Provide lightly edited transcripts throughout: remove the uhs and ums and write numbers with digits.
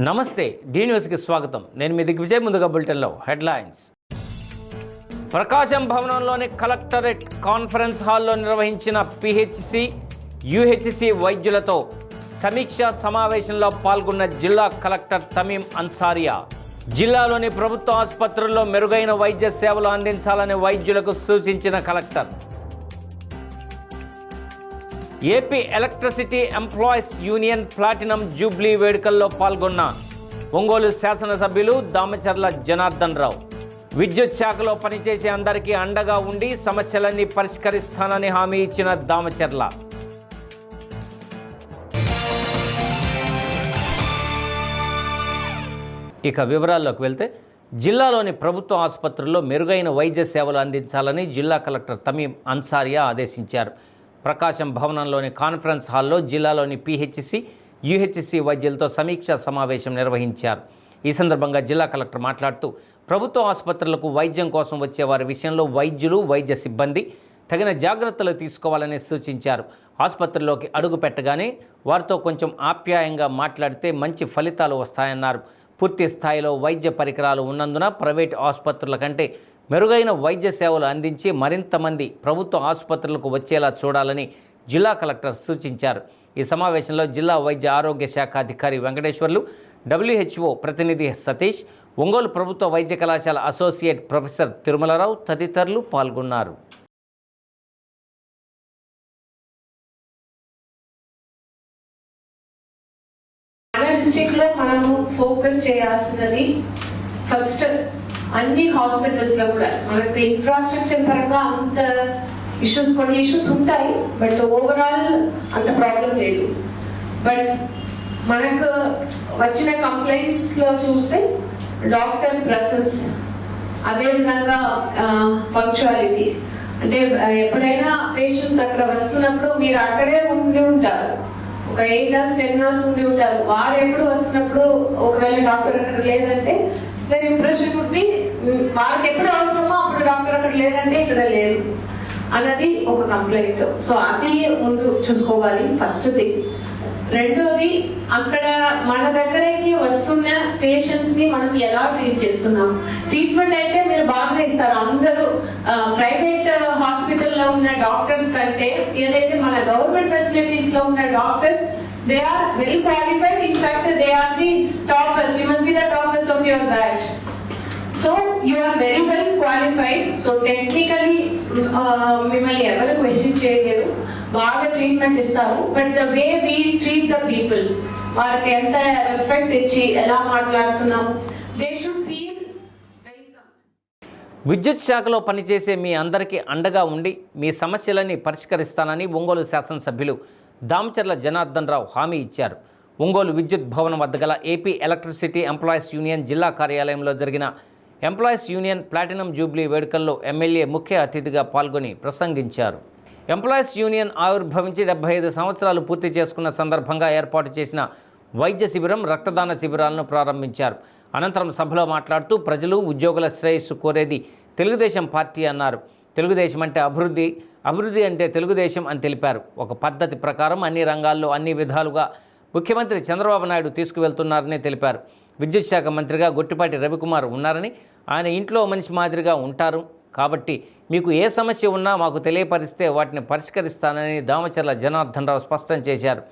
నమస్తే డి న్యూస్కి స్వాగతం. నేను మీ దిగ్విజయ్. ముందుగా బులెటిన్లో హెడ్లైన్స్. ప్రకాశం భవనంలోని కలెక్టరేట్ కాన్ఫరెన్స్ హాల్లో నిర్వహించిన పిహెచ్సి యుహెచ్సి వైద్యులతో సమీక్ష సమావేశంలో పాల్గొన్న జిల్లా కలెక్టర్ తమీం అన్సారియా జిల్లాలోని ప్రభుత్వ ఆసుపత్రుల్లో మెరుగైన వైద్య సేవలు అందించాలని వైద్యులకు సూచించిన collector. AP electricity employees union platinum Jubilee వేడుకల్లో పాల్గొన్న ఒంగోలు శాసనసభ్యులు దామచర్ల జనార్దన్ రావు విద్యుత్ శాఖలో పనిచేసే అందరికీ అండగా ఉండి సమస్యలన్నీ పరిష్కరిస్తానని హామీ ఇచ్చిన దామచర్ల. ఇక వివరాల్లోకి వెళ్తే, జిల్లాలోని ప్రభుత్వ ఆసుపత్రుల్లో మెరుగైన వైద్య సేవలు అందించాలని జిల్లా కలెక్టర్ తమీం అన్సారియా ఆదేశించారు. ప్రకాశం భవనంలోని కాన్ఫరెన్స్ హాల్లో జిల్లాలోని పిహెచ్సి యుహెచ్సి వైద్యులతో సమీక్షా సమావేశం నిర్వహించారు. ఈ సందర్భంగా జిల్లా కలెక్టర్ మాట్లాడుతూ, ప్రభుత్వ ఆసుపత్రులకు వైద్యం కోసం వచ్చే వారి విషయంలో వైద్యులు, వైద్య సిబ్బంది తగిన జాగ్రత్తలు తీసుకోవాలని సూచించారు. ఆసుపత్రిలోకి అడుగు పెట్టగానే వారితో కొంచెం ఆప్యాయంగా మాట్లాడితే మంచి ఫలితాలు వస్తాయన్నారు. పూర్తి స్థాయిలో వైద్య పరికరాలు ఉన్నందున ప్రైవేట్ ఆసుపత్రుల కంటే మెరుగైన వైద్య సేవలు అందించి మరింత మంది ప్రభుత్వ ఆసుపత్రులకు వచ్చేలా చూడాలని జిల్లా కలెక్టర్ సూచించారు. ఈ సమావేశంలో జిల్లా వైద్య ఆరోగ్య శాఖ అధికారి వెంకటేశ్వర్లు, WHO ప్రతినిధి సతీష్, ఒంగోలు ప్రభుత్వ వైద్య కళాశాల అసోసియేట్ ప్రొఫెసర్ తిరుమలరావు తదితరులు పాల్గొన్నారు. డిస్ట్రిక్ట్ లో మనము ఫోకస్ చేయాల్సినది ఫస్ట్ అన్ని హాస్పిటల్స్ లో కూడా మనకు ఇన్ఫ్రాస్ట్రక్చర్ పరంగా అంత కొన్ని ఇష్యూస్ ఉంటాయి, బట్ ఓవరాల్ అంత ప్రాబ్లం లేదు. బట్ మనకు వచ్చిన కంప్లైంట్స్ లో చూస్తే డాక్టర్ ప్రెసెన్స్, అదేవిధంగా పంక్చువాలిటీ, అంటే ఎప్పుడైనా పేషెంట్స్ అక్కడ వస్తున్నప్పుడు మీరు అక్కడే ఉండి ఉంటారు, ఒక 8 hours 10 hours ఉండి ఉంటారు. వారు ఎప్పుడు వస్తున్నప్పుడు ఒకవేళ డాక్టర్ అక్కడ లేదంటే their impression would be వారికి ఎప్పుడు అవసరమో అప్పుడు డాక్టర్ అక్కడ లేదంటే ఇక్కడ లేదు అన్నది ఒక కంప్లైంట్. సో అది ముందు చూసుకోవాలి, ఫస్ట్ థింగ్. రెండోది, అక్కడ మన దగ్గరికి వస్తున్న పేషెంట్స్ ని మనం ఎలా ట్రీట్ చేస్తున్నాం. ట్రీట్మెంట్ అయితే మీరు బాగా ఇస్తారు. అందరూ ప్రైవేట్ హాస్పిటల్లో ఉన్న డాక్టర్స్ కంటే ఏదైతే మన గవర్నమెంట్ ఫెసిలిటీస్ లో ఉన్న doctors, they are well qualified. In fact, they are the toppers. You must be the toppers of your batch. So you are very well qualified. So technically మిమ్మల్ని ఎవరు question చేయలేరు, బాగా treatment ఇస్తారు. But the way we treat the people, వారికి ఎంత respect ఇచ్చి ఎలా మాట్లాడుతున్నాము, they should feel welcome. విద్యుత్ శాఖలో పనిచేసే మీ అందరికీ అండగా ఉండి మీ సమస్యలన్నీ పరిష్కరిస్తానని ఒంగోలు శాసనసభ్యులు దామచర్ల జనార్దన్ రావు హామీ ఇచ్చారు. ఒంగోలు విద్యుత్ భవనం వద్ద గల ఏపీ ఎలక్ట్రిసిటీ ఎంప్లాయీస్ యూనియన్ జిల్లా కార్యాలయంలో జరిగిన ఎంప్లాయీస్ యూనియన్ ప్లాటినం జూబ్లీ వేడుకల్లో ఎమ్మెల్యే ముఖ్య అతిథిగా పాల్గొని ప్రసంగించారు. ఎంప్లాయీస్ యూనియన్ ఆవిర్భవించి 75 సంవత్సరాలు పూర్తి చేసుకున్న సందర్భంగా ఏర్పాటు చేసిన వైద్య శిబిరం, రక్తదాన శిబిరాలను ప్రారంభించారు. అనంతరం సభలో మాట్లాడుతూ, ప్రజలు, ఉద్యోగుల శ్రేయస్సు కోరేది తెలుగుదేశం పార్టీ అన్నారు. తెలుగుదేశం అంటే అభివృద్ధి, అభివృద్ధి అంటే తెలుగుదేశం అని తెలిపారు. ఒక పద్ధతి ప్రకారం అన్ని రంగాల్లో అన్ని విధాలుగా ముఖ్యమంత్రి చంద్రబాబు నాయుడు తీసుకువెళ్తున్నారని తెలిపారు. విద్యుత్ శాఖ మంత్రిగా గొట్టిపాటి రవికుమార్ ఉన్నారని, ఆయన ఇంట్లో మనిషి మాదిరిగా ఉంటారు కాబట్టి మీకు ఏ సమస్య ఉన్నా మాకు తెలియపరిస్తే వాటిని పరిష్కరిస్తానని దామచర్ల జనార్దన్ రావు స్పష్టం చేశారు.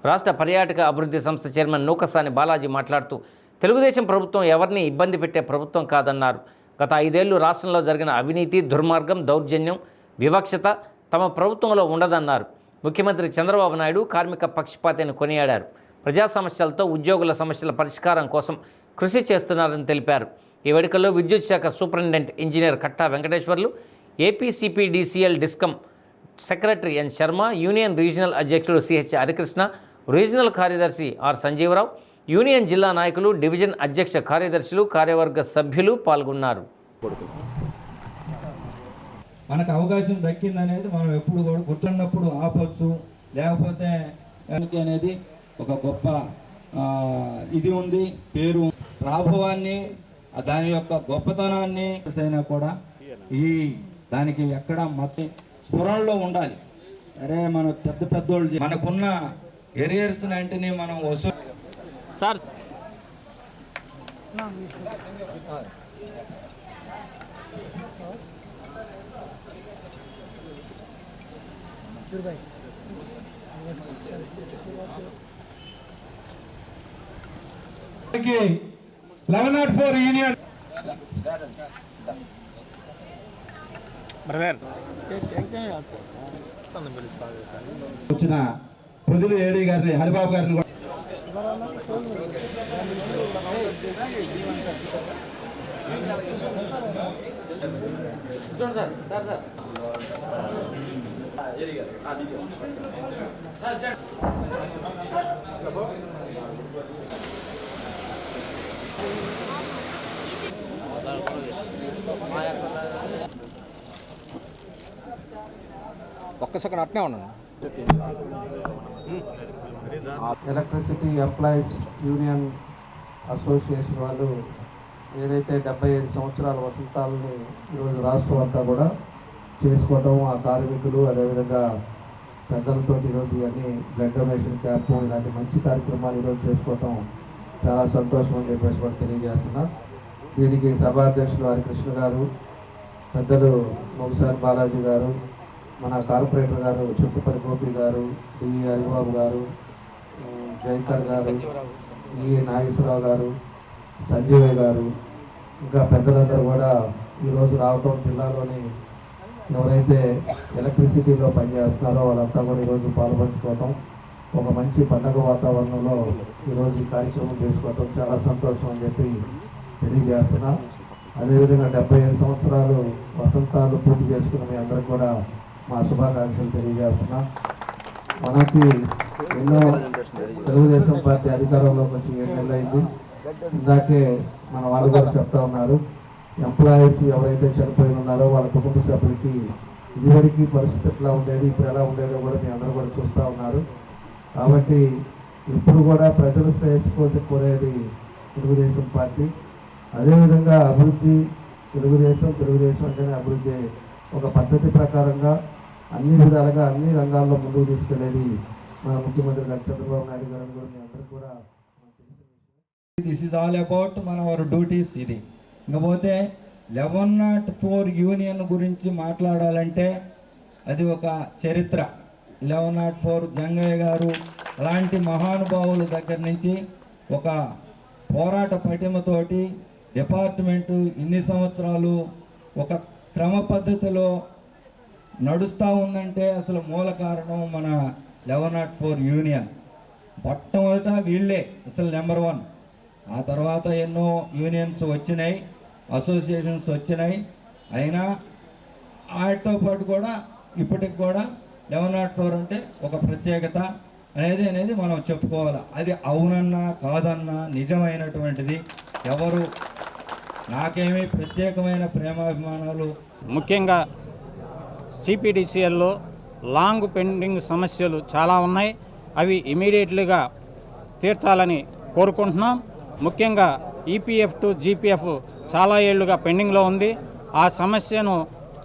రాష్ట్ర పర్యాటక అభివృద్ధి సంస్థ చైర్మన్ నూకసాని బాలాజీ మాట్లాడుతూ, తెలుగుదేశం ప్రభుత్వం ఎవరిని ఇబ్బంది పెట్టే ప్రభుత్వం కాదన్నారు. గత 5 ఏళ్లు రాష్ట్రంలో జరిగిన అవినీతి, దుర్మార్గం, దౌర్జన్యం, వివక్షత తమ ప్రభుత్వంలో ఉండదన్నారు. ముఖ్యమంత్రి చంద్రబాబు నాయుడు కార్మిక పక్షపాతాన్ని కొనియాడారు. ప్రజా సమస్యలతో ఉద్యోగుల సమస్యల పరిష్కారం కోసం కృషి చేస్తున్నారని తెలిపారు. ఈ వేడుకల్లో విద్యుత్ శాఖ superintendent engineer Katta Venkateswarlu, APCPDCL discom secretary N Sharma, union regional అధ్యక్షుడు సిహెచ్ హరికృష్ణ, రీజనల్ కార్యదర్శి ఆర్ సంజీవరావు, యూనియన్ జిల్లా నాయకులు, డివిజన్ అధ్యక్ష కార్యదర్శులు, కార్యవర్గ సభ్యులు పాల్గొన్నారు. మనకు అవకాశం దక్కిందనేది మనం ఎప్పుడు కూడా గుర్తున్నప్పుడు ఆపచ్చు, లేకపోతే అనేది ఒక గొప్ప ఇది ఉంది, పేరు, ప్రాభవాన్ని, దాని యొక్క గొప్పతనాన్ని అయినా కూడా ఈ దానికి ఎక్కడ మచ్చ స్ఫురణలో ఉండాలి. అరే మన పెద్దోళ్ళు మనకున్న ఎరియర్స్ వెంటనే మనం వసూలు యూనియన్ వచ్చిన పొదిలి ఏడీ గారిని హరిబాబు గారిని కూడా ఒక్క సెకండ్ అట్నే ఉన్నాను. ఎలక్ట్రిసిటీ ఎంప్లాయీస్ యూనియన్ అసోసియేషన్ వాళ్ళు ఏదైతే 75 సంవత్సరాల వసంతాలని ఈరోజు రాష్ట్రం అంతా కూడా చేసుకోవటం, ఆ కార్మికులు అదేవిధంగా పెద్దలతో ఈరోజు ఇవన్నీ బ్లడ్ డొనేషన్ క్యాంపు ఇలాంటి మంచి కార్యక్రమాలు ఈరోజు చేసుకోవటం చాలా సంతోషం అని చెప్పేసి కూడా తెలియజేస్తున్నా. దీనికి సభాధ్యక్షులు హరికృష్ణ గారు, పెద్దలు మొగసాని బాలాజీ గారు, మన కార్పొరేటర్ గారు చింతపల్లి గోపి గారు, డివి హరిబాబు గారు, జైకర్ గారు, ఈ నాగేశ్వరరావు గారు, సంజీవయ్య గారు, ఇంకా పెద్దలందరూ కూడా ఈరోజు రావటం, జిల్లాలోని ఎవరైతే ఎలక్ట్రిసిటీలో పనిచేస్తున్నారో వాళ్ళంతా కూడా ఈరోజు పాల్పంచుకోవటం, ఒక మంచి పండగ వాతావరణంలో ఈరోజు ఈ కార్యక్రమం చేసుకోవటం చాలా సంతోషం అని చెప్పి తెలియజేస్తున్నా. అదేవిధంగా 75 సంవత్సరాలు వసంతాలు పూర్తి చేసుకున్న మీ అందరికి కూడా మా శుభాకాంక్షలు తెలియజేస్తున్నా. మనకి ఎన్నో తెలుగుదేశం పార్టీ అధికారంలోకి వచ్చి 7 నెలలు అయింది. ఇందాకే మన వాళ్ళు కూడా చెప్తా ఉన్నారు, ఎంప్లాయీస్ ఎవరైతే చనిపోయి ఉన్నారో వాళ్ళ కుటుంబ సభ్యులకి ఇదివరకు పరిస్థితి ఎట్లా ఉండేది, ఇప్పుడు ఎలా ఉండేదో కూడా మీ అందరూ కూడా చూస్తూ ఉన్నారు. కాబట్టి ఇప్పుడు కూడా ప్రజలు శ్రేయస్సు కోరేది తెలుగుదేశం పార్టీ. అదేవిధంగా అభివృద్ధి, తెలుగుదేశం అంటేనే అభివృద్ధి, ఒక పద్ధతి ప్రకారంగా అన్ని విధాలుగా అన్ని రంగాల్లో ముందుకు తీసుకెళ్లేది మన ముఖ్యమంత్రి గారు చంద్రబాబు నాయుడు గారు కూడా మీ అందరికీ కూడా దిస్ ఈజ్ ఆల్ అబౌట్ మన అవర్ డ్యూటీస్. ఇది ఇంకపోతే 1104 యూనియన్ గురించి మాట్లాడాలంటే అది ఒక చరిత్ర. 1104 జంగయ్య గారు అలాంటి మహానుభావుల దగ్గర నుంచి ఒక పోరాట పటిమతోటి డిపార్ట్మెంటు ఇన్ని సంవత్సరాలు ఒక క్రమ పద్ధతిలో నడుస్తూ ఉందంటే అసలు మూల కారణం మన 1104 యూనియన్. మొట్టమొదట వీళ్ళే అసలు నెంబర్ 1. ఆ తర్వాత ఎన్నో యూనియన్స్ వచ్చినాయి, అసోసియేషన్స్ వచ్చినాయి. అయినా వాటితో పాటు కూడా ఇప్పటికి కూడా 1104 అంటే ఒక ప్రత్యేకత అనేది మనం చెప్పుకోవాలి. అది అవునన్నా కాదన్నా నిజమైనటువంటిది. ఎవరు నాకేమీ ప్రత్యేకమైన ప్రేమాభిమానాలు ముఖ్యంగా సిపిడిసిఎల్లో లాంగ్ పెండింగ్ సమస్యలు చాలా ఉన్నాయి. అవి ఇమీడియట్లీగా తీర్చాలని కోరుకుంటున్నాం. ముఖ్యంగా ఈపీఎఫ్ టు జీపీఎఫ్ చాలా ఏళ్లుగా పెండింగ్లో ఉంది. ఆ సమస్యను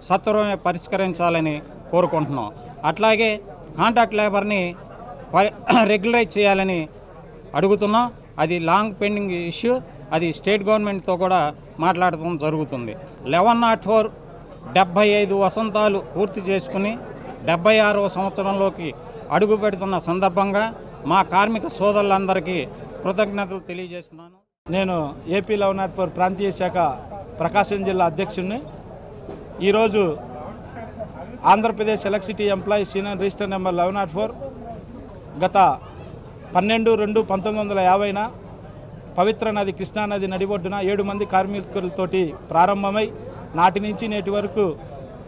సత్వరమే పరిష్కరించాలని కోరుకుంటున్నాం. అట్లాగే కాంట్రాక్ట్ లేబర్ని రెగ్యులరైజ్ చేయాలని అడుగుతున్నాం. అది లాంగ్ పెండింగ్ ఇష్యూ. అది స్టేట్ గవర్నమెంట్తో కూడా మాట్లాడటం జరుగుతుంది. 1104 75 వసంతాలు పూర్తి చేసుకుని 76వ సంవత్సరంలోకి అడుగు పెడుతున్న సందర్భంగా మా కార్మిక సోదరులందరికీ కృతజ్ఞతలు తెలియజేస్తున్నాను. నేను ఏపీ 1104 ప్రాంతీయ శాఖ ప్రకాశం జిల్లా అధ్యక్షుడిని. ఈరోజు Andhra Pradesh electricity employees union register number 1104 గత 12/2/1950 పవిత్ర నది కృష్ణానది నడిబొడ్డున 7 మంది కార్మికులతోటి ప్రారంభమై నాటి నుంచి నేటి వరకు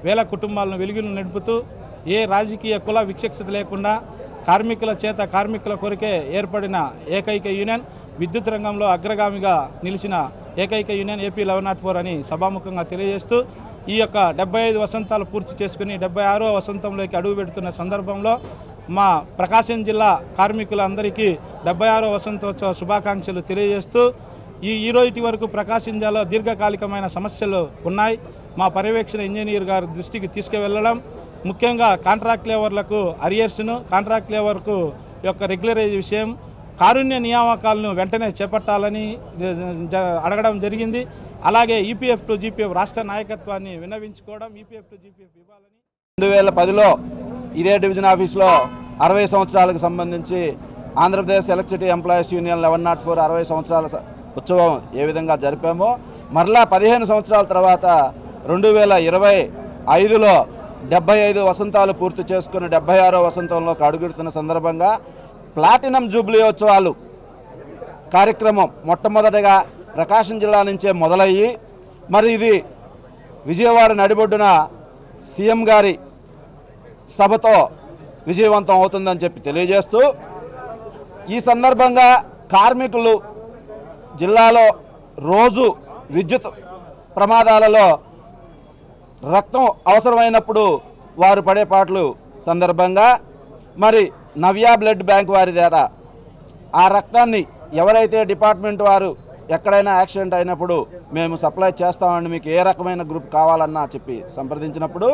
వేల కుటుంబాలను వెలుగులు నడుపుతూ ఏ రాజకీయ కుల విచక్షత లేకుండా కార్మికుల చేత కార్మికుల కొరకే ఏర్పడిన ఏకైక యూనియన్, విద్యుత్ రంగంలో అగ్రగామిగా నిలిచిన ఏకైక యూనియన్ ఏపీ 1104 అని సభాముఖంగా తెలియజేస్తూ ఈ యొక్క 75 వసంతాలు పూర్తి చేసుకుని 76వ వసంతంలోకి అడుగు పెడుతున్న సందర్భంలో మా ప్రకాశం జిల్లా కార్మికులందరికీ 76వ వసంతోత్సవ శుభాకాంక్షలు తెలియజేస్తూ ఈ రోజు వరకు ప్రకాశం జిల్లాలో దీర్ఘకాలికమైన సమస్యలు ఉన్నాయి. మా పర్యవేక్షణ ఇంజనీర్ గారి దృష్టికి తీసుకువెళ్ళడం, ముఖ్యంగా కాంట్రాక్ట్ లేబర్లకు అరియర్స్ను, కాంట్రాక్ట్ లేబర్కు యొక్క రెగ్యులరైజ్ విషయం, కారుణ్య నియామకాలను వెంటనే చేపట్టాలని అడగడం జరిగింది. అలాగే ఈపీఎఫ్ టు జీపీఎఫ్ రాష్ట్ర నాయకత్వాన్ని విన్నవించుకోవడం, ఈపీఎఫ్ టు జీపీఎఫ్ ఇవ్వాలని. 2010లో ఇదే డివిజన్ ఆఫీస్లో 60 సంవత్సరాలకు సంబంధించి ఆంధ్రప్రదేశ్ ఎలక్ట్రిసిటీ ఎంప్లాయీస్ యూనియన్ 1104 60 సంవత్సరాల ఉత్సవం ఏ విధంగా జరిపామో మరలా 15 సంవత్సరాల తర్వాత 2025లో 75 వసంతాలు పూర్తి చేసుకుని 76వ వసంతంలోకి అడుగుడుతున్న సందర్భంగా ప్లాటినం జూబ్లీ ఉత్సవాలు కార్యక్రమం మొట్టమొదటిగా ప్రకాశం జిల్లా నుంచే మొదలయ్యి మరి ఇది విజయవాడ నడిబొడ్డున సీఎం గారి సభతో విజయవంతం అవుతుందని చెప్పి తెలియజేస్తూ ఈ సందర్భంగా కార్మికులు జిల్లాలో రోజు విద్యుత్ ప్రమాదాలలో రక్తం అవసరమైనప్పుడు వారు పడే పాటలు సందర్భంగా మరి నవ్య బ్లడ్ బ్యాంక్ వారి ద్వారా ఆ రక్తాన్ని ఎవరైతే డిపార్ట్మెంట్ వారు ఎక్కడైనా యాక్సిడెంట్ అయినప్పుడు మేము సప్లై చేస్తామని మీకు ఏ రకమైన గ్రూప్ కావాలన్నా చెప్పి సంప్రదించినప్పుడు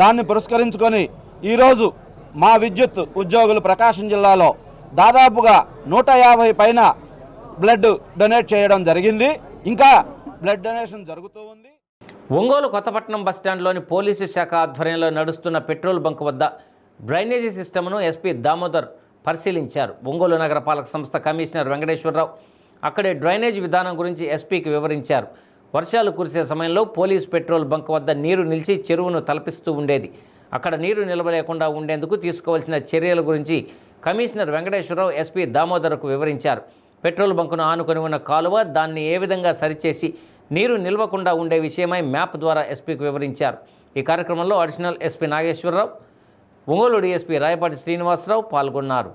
దాన్ని పురస్కరించుకొని ఈరోజు మా విద్యుత్ ఉద్యోగులు ప్రకాశం జిల్లాలో దాదాపుగా 150 పైన బ్లడ్ డొనేట్ చేయడం జరిగింది. ఇంకా బ్లడ్ డొనేషన్ జరుగుతూ ఉంది. ఒంగోలు కొత్తపట్నం బస్టాండ్లోని పోలీసు శాఖ ఆధ్వర్యంలో నడుస్తున్న పెట్రోల్ బంక్ వద్ద డ్రైనేజీ సిస్టమ్ను ఎస్పీ దామోదర్ పరిశీలించారు. ఒంగోలు నగరపాలక సంస్థ కమిషనర్ వెంకటేశ్వరరావు అక్కడే డ్రైనేజ్ విధానం గురించి ఎస్పీకి వివరించారు. వర్షాలు కురిసే సమయంలో పోలీస్ పెట్రోల్ బంక్ వద్ద నీరు నిలిచి చెరువును తలపిస్తూ ఉండేది. అక్కడ నీరు నిలవలేకుండా ఉండేందుకు తీసుకోవాల్సిన చర్యల గురించి కమిషనర్ వెంకటేశ్వరరావు ఎస్పీ దామోదర్కు వివరించారు. పెట్రోల్ బంకును ఆనుకొని ఉన్న కాలువ దాన్ని ఏ విధంగా సరిచేసి నీరు నిల్వకుండా ఉండే విషయమై మ్యాప్ ద్వారా ఎస్పీకి వివరించారు. ఈ కార్యక్రమంలో additional SP Nageswararao, Ongole DSP Rayapati Srinivasarao పాల్గొన్నారు.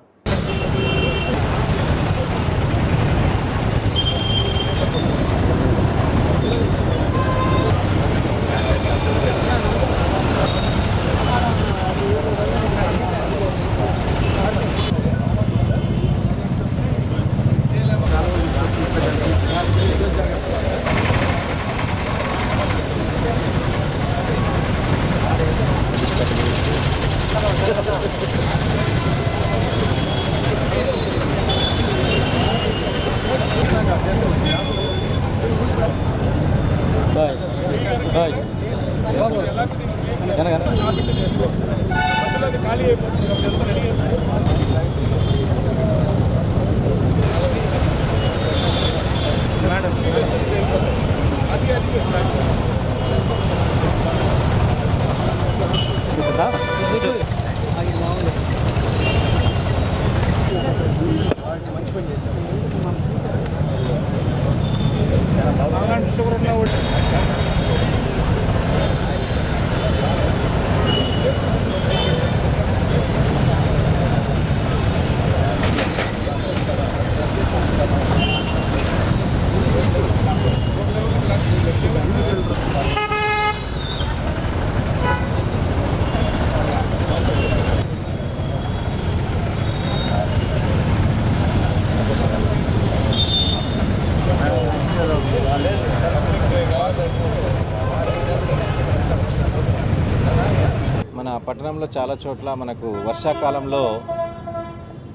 మన పట్టణంలో చాలా చోట్ల మనకు వర్షాకాలంలో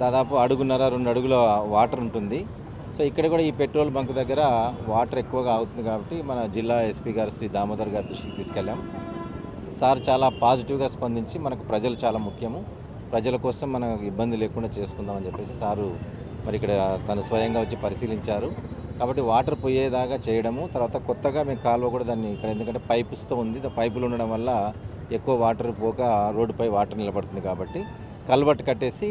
దాదాపు 1.5-2 అడుగుల వాటర్ ఉంటుంది. సో ఇక్కడ కూడా ఈ పెట్రోల్ బంక్ దగ్గర వాటర్ ఎక్కువగా అవుతుంది కాబట్టి మన జిల్లా ఎస్పీ గారు శ్రీ దామోదర్ గారి దృష్టికి తీసుకెళ్ళాం. సార్ చాలా పాజిటివ్గా స్పందించి మనకు ప్రజలు చాలా ముఖ్యము, ప్రజల కోసం మనకు ఇబ్బంది లేకుండా చేసుకుందామని చెప్పేసి సారు మరి ఇక్కడ తను స్వయంగా వచ్చి పరిశీలించారు. కాబట్టి వాటర్ పోయేదాకా చేయడము, తర్వాత కొత్తగా మేము కాలువ కూడా దాన్ని ఇక్కడ ఎందుకంటే పైప్స్తో ఉంది, పైపులు ఉండడం వల్ల ఎక్కువ వాటర్ పోక రోడ్డుపై వాటర్ నిలబడుతుంది కాబట్టి కల్వర్ట్ కట్టేసి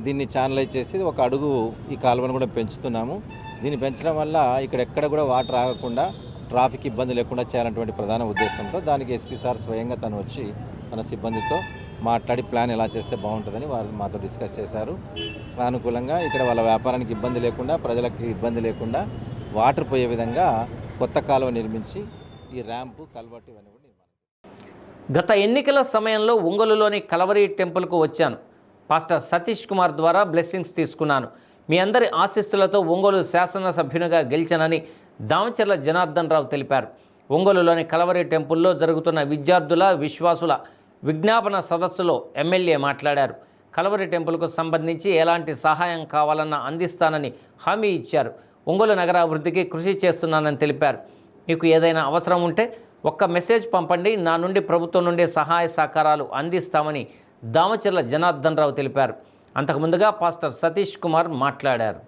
దీన్ని ఛానలైజ్ చేసి 1 అడుగు ఈ కాలువను కూడా పెంచుతున్నాము. దీన్ని పెంచడం వల్ల ఇక్కడ ఎక్కడ కూడా వాటర్ ఆగకుండా ట్రాఫిక్ ఇబ్బంది లేకుండా చేయాలన్నటువంటి ప్రధాన ఉద్దేశంతో దానికి ఎస్పీ సార్ స్వయంగా తను వచ్చి తన సిబ్బందితో మాట్లాడి ప్లాన్ ఎలా చేస్తే బాగుంటుందని వారు మాతో డిస్కస్ చేశారు. సానుకూలంగా ఇక్కడ వాళ్ళ వ్యాపారానికి ఇబ్బంది లేకుండా, ప్రజలకు ఇబ్బంది లేకుండా వాటర్ పోయే విధంగా కొత్త కాలువ నిర్మించి ఈ ర్యాంపు, కల్వర్ట్ ఇవన్నీ కూడా నిర్మాణం. గత ఎన్నికల సమయంలో ఒంగోలులోని కలవరి టెంపుల్కు వచ్చాను. పాస్టర్ సతీష్ కుమార్ ద్వారా బ్లెస్సింగ్స్ తీసుకున్నాను. మీ అందరి ఆశీస్సులతో ఒంగోలు శాసనసభ్యునిగా గెలిచానని దామచర్ల జనార్దన్ రావు తెలిపారు. ఒంగోలులోని కలవరి టెంపుల్లో జరుగుతున్న విద్యార్థుల, విశ్వాసుల విజ్ఞాపన సదస్సులో ఎమ్మెల్యే మాట్లాడారు. కలవరి టెంపుల్కు సంబంధించి ఎలాంటి సహాయం కావాలన్నా అందిస్తానని హామీ ఇచ్చారు. ఒంగోలు నగర అభివృద్ధికి కృషి చేస్తున్నానని తెలిపారు. మీకు ఏదైనా అవసరం ఉంటే ఒక్క మెసేజ్ పంపండి, నా నుండి ప్రభుత్వం నుండి సహాయ సహకారాలు అందిస్తామని దామచర్ల జనార్దన్ రావు తెలిపారు. అంతకుముందుగా పాస్టర్ సతీష్ కుమార్ మాట్లాడారు.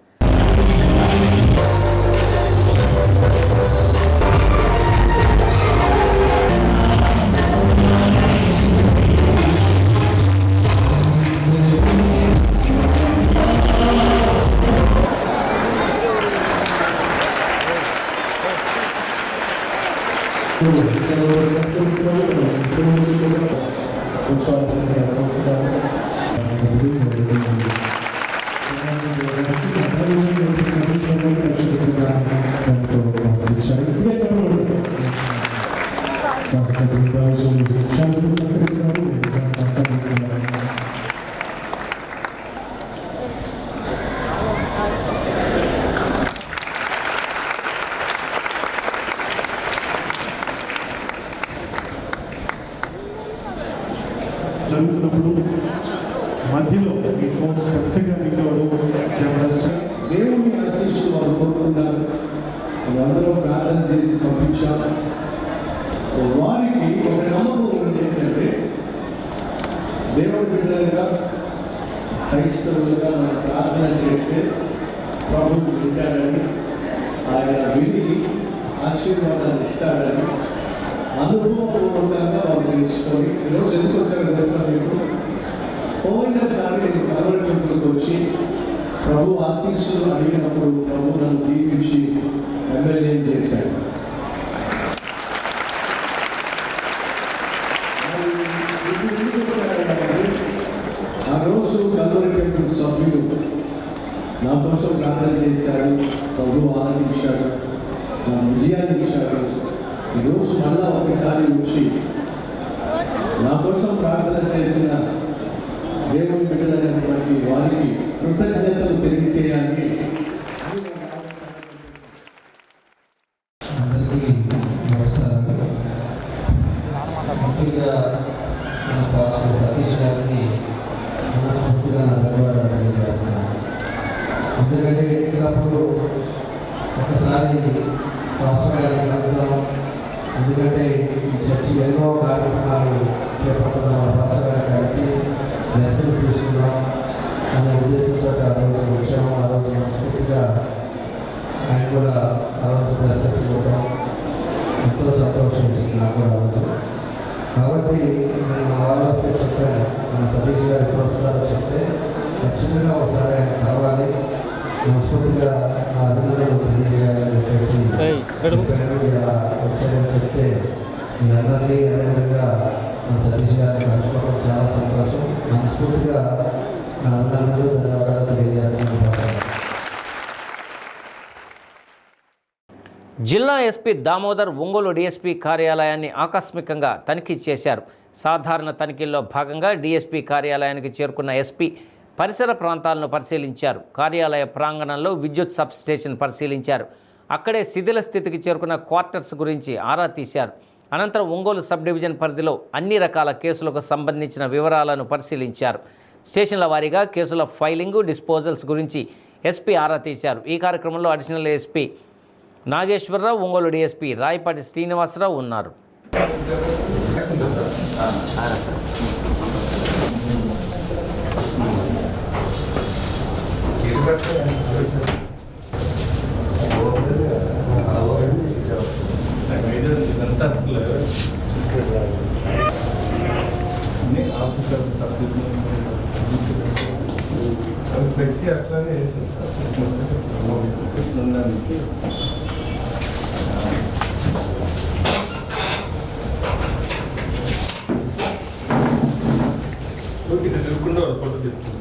జరుగుతున్నప్పుడు మధ్యలో ఈ ఫోన్స్ కొత్తగా రికార్డు కెమెరాస్ దేవుని ఆశీస్సు వారు కోరుకున్నారు. అందరూ ప్రార్థన చేసి పంపించారు. వారికి ఒక నమ్మకం ఉంది ఏంటంటే దేవుడి బిడ్డలుగా క్రైస్తవులుగా మనం ప్రార్థన చేస్తే ప్రభువు వింటాడని, ఆయన విని ఆశీర్వాదాన్ని ఇస్తాడని అనుభవపూర్వకంగా వాళ్ళు తెలుసుకొని ఈరోజు ఎందుకు వచ్చారో తెలుసా మీకు? పోయినసారి నేను కలవరి టెంపుల్కి వచ్చి ప్రభు ఆశీస్సులు అడిగినప్పుడు ప్రభు నన్ను దీవించి ఎమ్మెల్యే చేశాడు. ఆ రోజు కలవరి టెంపుల్ సభ్యులు నా కోసం ప్రార్థన చేశాడు. ప్రభు ఆనందించాడు, నా విజయాన్ని ఇచ్చాడు. ఈరోజు మళ్ళా ఒకసారి వచ్చి నా కోసం ప్రార్థన చేసిన దేవుని బిడ్డలైనటువంటి వారికి కృతజ్ఞతలు తెలియజేయాలని. అందరికీ నమస్కారం. ముఖ్యంగా మన పాస్టర్ సతీష్ గారికి మనస్ఫూర్తిగా నా ధన్యవాదాలు తెలియజేస్తున్నాను. ఎందుకంటే ఎన్నికలప్పుడు ఒకసారి పాస్టర్ గారికి కలుగుతాం. ఎందుకంటే ఈ చర్చి ఎన్నో కార్యక్రమాలు చేపడుతున్నాం. పాస్టర్ గారిని కలిసి లెసన్స్ తీసుకున్నాం అనే ఉద్దేశంతో ఆ రోజు వచ్చాము. ఆ రోజు మనస్ఫూర్తిగా ఆయన కూడా ఆ రోజు లెసన్స్ ఇవ్వడం ఎంతో సంతోషం ఇస్తుంది నాకు కూడా ఆలోచన. కాబట్టి నేను మా వాళ్ళతో చెప్పాను, మన సతీష్ గారు ఎప్పుడు వస్తారో చెప్తే ఖచ్చితంగా ఒకసారి ఆయన కలవాలి, మనస్ఫూర్తిగా నా అభినందనలు తెలియజేయాలని చెప్పేసి అలా వచ్చాయని చెప్తే మీ అందరినీ అదేవిధంగా మన సతీష్ గారిని కలుసుకోవడం చాలా సంతోషం. మనస్ఫూర్తిగా నా అభినందనలు ధన్యవాదాలు తెలియజేస్తున్నాను. జిల్లా ఎస్పీ దామోదర్ ఒంగోలు డీఎస్పీ కార్యాలయాన్ని ఆకస్మికంగా తనిఖీ చేశారు. సాధారణ తనిఖీల్లో భాగంగా డీఎస్పీ కార్యాలయానికి చేరుకున్న ఎస్పీ పరిసర ప్రాంతాలను పరిశీలించారు. కార్యాలయ ప్రాంగణంలో విద్యుత్ సబ్ స్టేషన్ పరిశీలించారు. అక్కడే శిథిల స్థితికి చేరుకున్న క్వార్టర్స్ గురించి ఆరా తీశారు. అనంతరం ఒంగోలు సబ్ డివిజన్ పరిధిలో అన్ని రకాల కేసులకు సంబంధించిన వివరాలను పరిశీలించారు. స్టేషన్ల వారీగా కేసుల ఫైలింగు, డిస్పోజల్స్ గురించి ఎస్పీ ఆరా తీశారు. ఈ కార్యక్రమంలో additional SP Nageswararao, Ongole DSP Rayapati Srinivasarao ఉన్నారు. ఫ్లెక్సీ అట్లానే తిరుగుకుండా ఫోటో తీసుకుంటాం.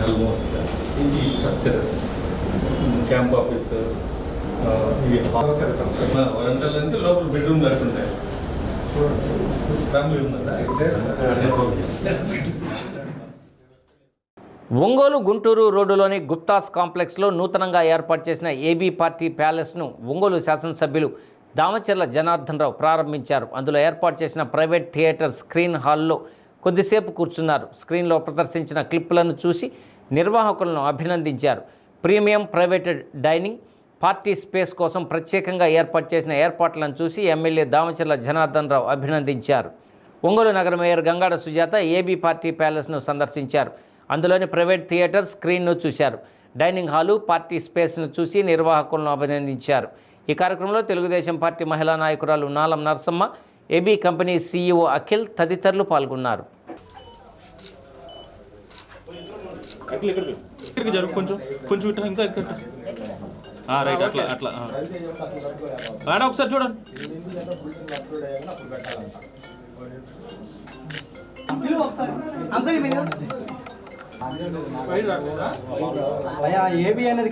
ఆల్మోస్ట్ ఈ స్ట్రక్చర్ క్యాంప్ ఆఫీసర్ ఇవి వరంగల్ అంటే లోపల బెడ్రూమ్ లేకుంటాయి. ఫ్యామిలీ ఉన్నదా? ఒంగోలు గుంటూరు రోడ్డులోని గుప్తాస్ కాంప్లెక్స్లో నూతనంగా ఏర్పాటు చేసిన ఏబీ పార్టీ ప్యాలెస్ను ఒంగోలు శాసనసభ్యులు దామచర్ల జనార్దన్ రావు ప్రారంభించారు. అందులో ఏర్పాటు చేసిన ప్రైవేట్ థియేటర్ స్క్రీన్ హాల్లో కొద్దిసేపు కూర్చున్నారు. స్క్రీన్లో ప్రదర్శించిన క్లిప్పులను చూసి నిర్వాహకులను అభినందించారు. Premium private dining, party space కోసం ప్రత్యేకంగా ఏర్పాటు చేసిన ఏర్పాట్లను చూసి ఎమ్మెల్యే దామచర్ల జనార్దన్ రావు అభినందించారు. ఒంగోలు నగర mayor Gangada Sujatha AB party ప్యాలెస్ను సందర్శించారు. అందులోని ప్రైవేట్ థియేటర్ స్క్రీన్ను చూశారు. డైనింగ్ హాలు, పార్టీ స్పేస్ను చూసి నిర్వాహకులను అభినందించారు. ఈ కార్యక్రమంలో తెలుగుదేశం పార్టీ మహిళా నాయకురాలు Nalam Narasamma, AB company CEO Akhil తదితరులు పాల్గొన్నారు. రైట్ అట్లా అట్లా మేడం ఒకసారి చూడండి. ఏబీ అనేది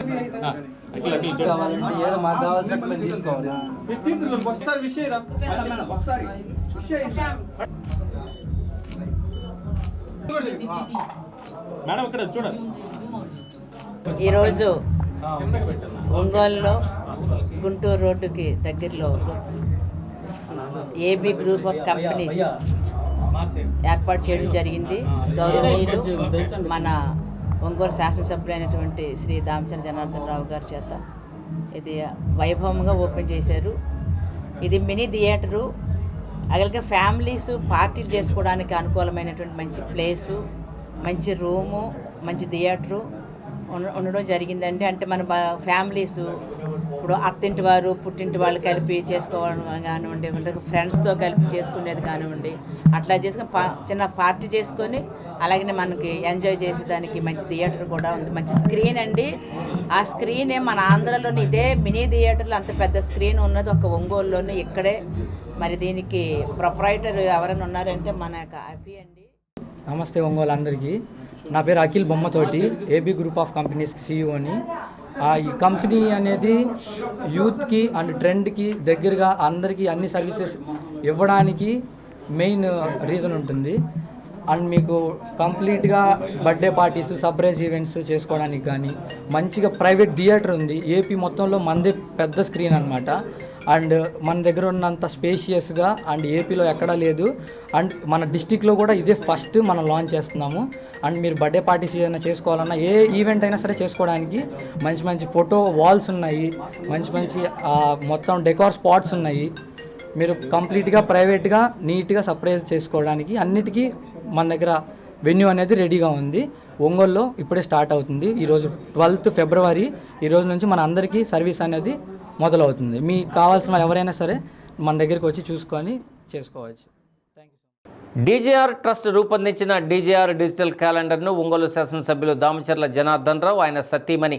ఏదో మాకు కావాల్సినట్టు తీసుకోవాలి. మేడం ఇక్కడ చూడండి. ఈరోజు ఒంగోలులో గుంటూరు రోడ్డుకి దగ్గరలో ఏబీ గ్రూప్ ఆఫ్ కంపెనీస్ ఏర్పాటు చేయడం జరిగింది. గౌరవనీయులు మన ఒంగోలు శాసనసభ్యులైనటువంటి శ్రీ దామచర్ల జనార్దన్ రావు గారి చేత ఇది వైభవంగా ఓపెన్ చేశారు. ఇది మినీ థియేటరు, అలాగే ఫ్యామిలీస్ పార్టీలు చేసుకోవడానికి అనుకూలమైనటువంటి మంచి ప్లేసు, మంచి రూము, మంచి థియేటరు ఉండడం జరిగిందండి. అంటే మన ఫ్యామిలీస్ ఇప్పుడు అత్తింటి వారు పుట్టింటి వాళ్ళు కలిపి చేసుకోవడం కానివ్వండి, ఫ్రెండ్స్తో కలిపి చేసుకునేది కానివ్వండి, అట్లా చేసుకుని చిన్న పార్టీ చేసుకొని అలాగే మనకి ఎంజాయ్ చేసేదానికి మంచి థియేటర్ కూడా ఉంది. మంచి స్క్రీన్ అండి. ఆ స్క్రీనే మన ఆంధ్రలోని ఇదే మినీ థియేటర్లో అంత పెద్ద స్క్రీన్ ఉన్నది ఒక ఒంగోలులోనే ఇక్కడే. మరి దీనికి ప్రొపరైటర్ ఎవరైనా ఉన్నారంటే మన అఫీ అండి. నమస్తే ఒంగోలు అందరికీ. నా పేరు అఖిల్ బొమ్మతోటి, ఏబీ గ్రూప్ ఆఫ్ కంపెనీస్కి సీఈఓని. ఈ కంపెనీ అనేది యూత్కి అండ్ ట్రెండ్కి దగ్గరగా అందరికీ అన్ని సర్వీసెస్ ఇవ్వడానికి మెయిన్ రీజన్ ఉంటుంది. అండ్ మీకు కంప్లీట్గా బర్త్డే పార్టీస్, సర్ప్రైజ్ ఈవెంట్స్ చేసుకోవడానికి కానీ మంచిగా ప్రైవేట్ థియేటర్ ఉంది. ఏపీ మొత్తంలో మనదే పెద్ద స్క్రీన్ అనమాట. అండ్ మన దగ్గర ఉన్నంత స్పేషియస్గా అండ్ ఏపీలో ఎక్కడా లేదు. అండ్ మన డిస్టిక్లో కూడా ఇదే ఫస్ట్ మనం లాంచ్ చేస్తున్నాము. అండ్ మీరు బర్త్డే పార్టీస్ ఏదైనా చేసుకోవాలన్నా, ఏ ఈవెంట్ అయినా సరే చేసుకోవడానికి మంచి మంచి ఫోటో వాల్స్ ఉన్నాయి, మంచి మంచి మొత్తం డెకార్ స్పాట్స్ ఉన్నాయి. మీరు కంప్లీట్గా ప్రైవేట్గా నీట్గా సర్ప్రైజ్ చేసుకోవడానికి అన్నిటికీ మన దగ్గర వెన్యూ అనేది రెడీగా ఉంది. ఒంగోలులో ఇప్పుడే స్టార్ట్ అవుతుంది. ఈరోజు 12th February ఈరోజు నుంచి మన అందరికీ సర్వీస్ అనేది మొదలవుతుంది. మీకు కావాల్సిన వాళ్ళు ఎవరైనా సరే మన దగ్గరికి వచ్చి చూసుకొని చేసుకోవచ్చు. Thank you. డీజేఆర్ ట్రస్ట్ రూపొందించిన డీజేఆర్ డిజిటల్ క్యాలెండర్ను ఒంగోలు శాసనసభ్యులు దామచర్ల జనార్దన్ రావు, ఆయన సతీమణి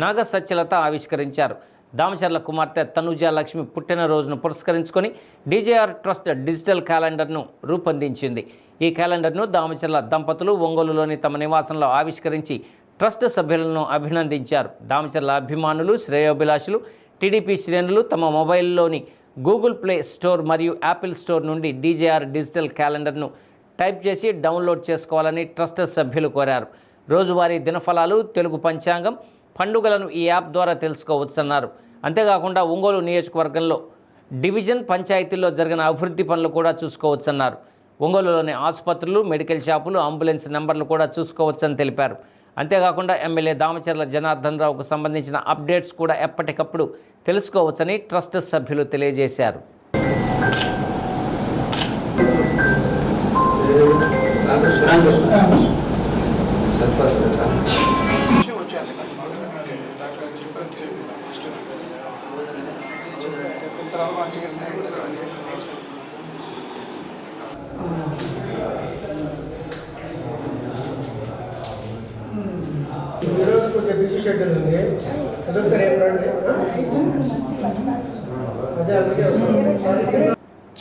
నాగ సత్యలత ఆవిష్కరించారు. దామచర్ల కుమార్తె తనుజ లక్ష్మి పుట్టినరోజును పురస్కరించుకొని డీజేఆర్ ట్రస్ట్ డిజిటల్ క్యాలెండర్ను రూపొందించింది. ఈ క్యాలెండర్ను దామచర్ల దంపతులు ఒంగోలులోని తమ నివాసంలో ఆవిష్కరించి ట్రస్ట్ సభ్యులను అభినందించారు. దామచర్ల అభిమానులు, శ్రేయోభిలాషులు, టీడీపీ శ్రేణులు తమ మొబైల్లోని గూగుల్ ప్లే స్టోర్ మరియు యాపిల్ స్టోర్ నుండి డీజేఆర్ డిజిటల్ క్యాలెండర్ను టైప్ చేసి డౌన్లోడ్ చేసుకోవాలని ట్రస్ట్ సభ్యులు కోరారు. రోజువారీ దినఫలాలు, తెలుగు పంచాంగం, పండుగలను ఈ యాప్ ద్వారా తెలుసుకోవచ్చన్నారు. అంతేకాకుండా ఒంగోలు నియోజకవర్గంలో డివిజన్ పంచాయతీల్లో జరిగిన అభివృద్ధి పనులు కూడా చూసుకోవచ్చన్నారు. ఒంగోలులోని ఆసుపత్రులు, మెడికల్ షాపులు, అంబులెన్స్ నెంబర్లు కూడా చూసుకోవచ్చని తెలిపారు. అంతేకాకుండా ఎమ్మెల్యే దామచర్ల జనార్దన్ రావుకు సంబంధించిన అప్డేట్స్ కూడా ఎప్పటికప్పుడు తెలుసుకోవచ్చని ట్రస్ట్ సభ్యులు తెలియజేశారు.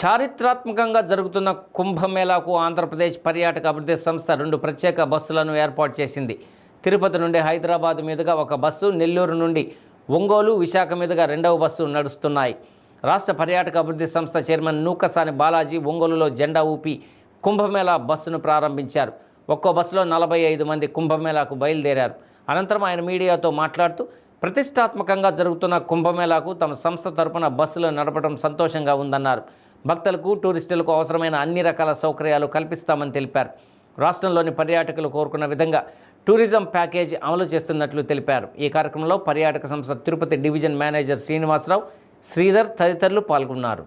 చారిత్రాత్మకంగా జరుగుతున్న కుంభమేళాకు ఆంధ్రప్రదేశ్ పర్యాటక అభివృద్ధి సంస్థ 2 ప్రత్యేక బస్సులను ఏర్పాటు చేసింది. తిరుపతి నుండి హైదరాబాద్ మీదుగా ఒక బస్సు, నెల్లూరు నుండి ఒంగోలు, విశాఖ మీదుగా 2వ బస్సు నడుస్తున్నాయి. రాష్ట్ర పర్యాటక అభివృద్ధి సంస్థ చైర్మన్ నూకసాని బాలాజీ ఒంగోలులో జెండా ఊపి కుంభమేళా బస్సును ప్రారంభించారు. ఒక్కో బస్సులో 45 మంది కుంభమేళాకు బయలుదేరారు. అనంతరం ఆయన మీడియాతో మాట్లాడుతూ ప్రతిష్టాత్మకంగా జరుగుతున్న కుంభమేళాకు తమ సంస్థ తరపున బస్సులు నడపడం సంతోషంగా ఉందన్నారు. భక్తులకు, టూరిస్టులకు అవసరమైన అన్ని రకాల సౌకర్యాలు కల్పిస్తామని తెలిపారు. రాష్ట్రంలోని పర్యాటకులు కోరుకున్న విధంగా టూరిజం ప్యాకేజీ అమలు చేస్తున్నట్లు తెలిపారు. ఈ కార్యక్రమంలో పర్యాటక సంస్థ తిరుపతి డివిజన్ మేనేజర్ శ్రీనివాసరావు, శ్రీధర్ తదితరులు పాల్గొన్నారు.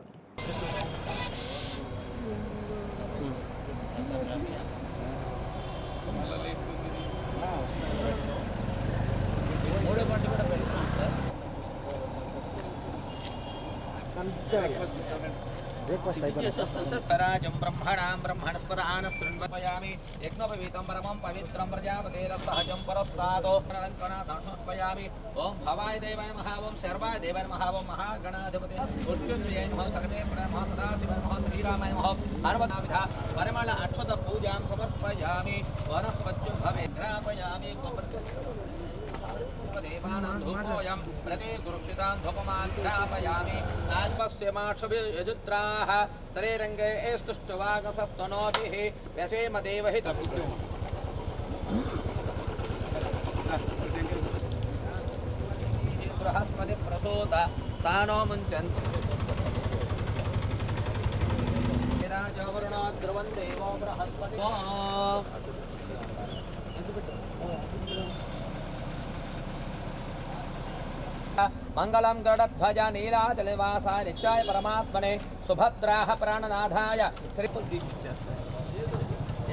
రాజం బ్రహ్మణాం బ్రహ్మణస్పదాన శృణ్వయామి యజ్ఞోపవీతం పరమం పవిత్రం ప్రజాపతేన సహజం పరస్తాదో ప్రణంకణాదర్శోత్పయామి. ఓం భవాయ దేవాయ నమః, ఓం శర్వాయ దేవాయ నమః, ఓం మహాగణాధిపతే మృత్యుంజయాయ నమః, సర్వేశ్వరాయ నమః, సదాశివాయ నమః, శ్రీరామాయ నమః. హనుమతావిధ పరిమళ అక్షత పూజాం సమర్పయామి. వనస్పత్యం భవే ఘ్రాపయామి. దేవానాం ధూపోయం ప్రతి గురుక్షితాం ధూపమాన్ ఘ్రాపయామి. ఆత్మస్యమాక్షుభియుద్రాః శరీరంగే స్తుష్టవాగసస్తనోభిః వ్యసేమ దేవహిత. బృహస్పతి ప్రసూత స్థానో ముంచంతి. రాజవరుణో ధ్రువం దేవో బృహస్పతి. మంగళం గరుడధ్వజ నీలాచలవాసా నిత్యాయ పరమాత్మనే సుభద్రాః ప్రాణనాథాయ శ్రీ.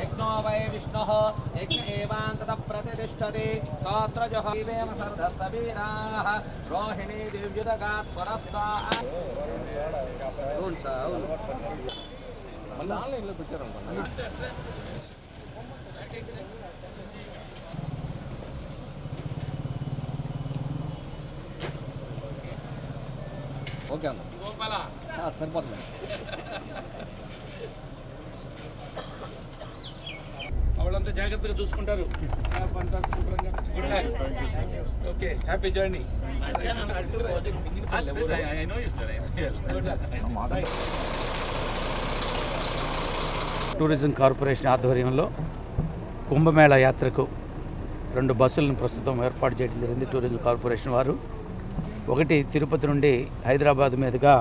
యజ్ఞో వై విష్ణుః యజ్ఞ ఏవాంతత ప్రతిష్ఠతి. స్తోత్రజః దేవేమ సర్దస్సవీరాః రోహిణీ దివ్యుదగాత్ పురస్తాః. ఆన్లైన్లో పెట్టారనుకున్నా. ఓకే అన్న, సరిపోతుంది. వాళ్ళంతా జాగ్రత్తగా చూసుకుంటారు. Okay, happy journey. Tourism corporation ఆధ్వర్యంలో కుంభమేళా యాత్రకు 2 బస్సులను ప్రస్తుతం ఏర్పాటు చేయడం జరిగింది. టూరిజం కార్పొరేషన్ వారు ఒకటి తిరుపతి నుండి హైదరాబాద్ మీదుగా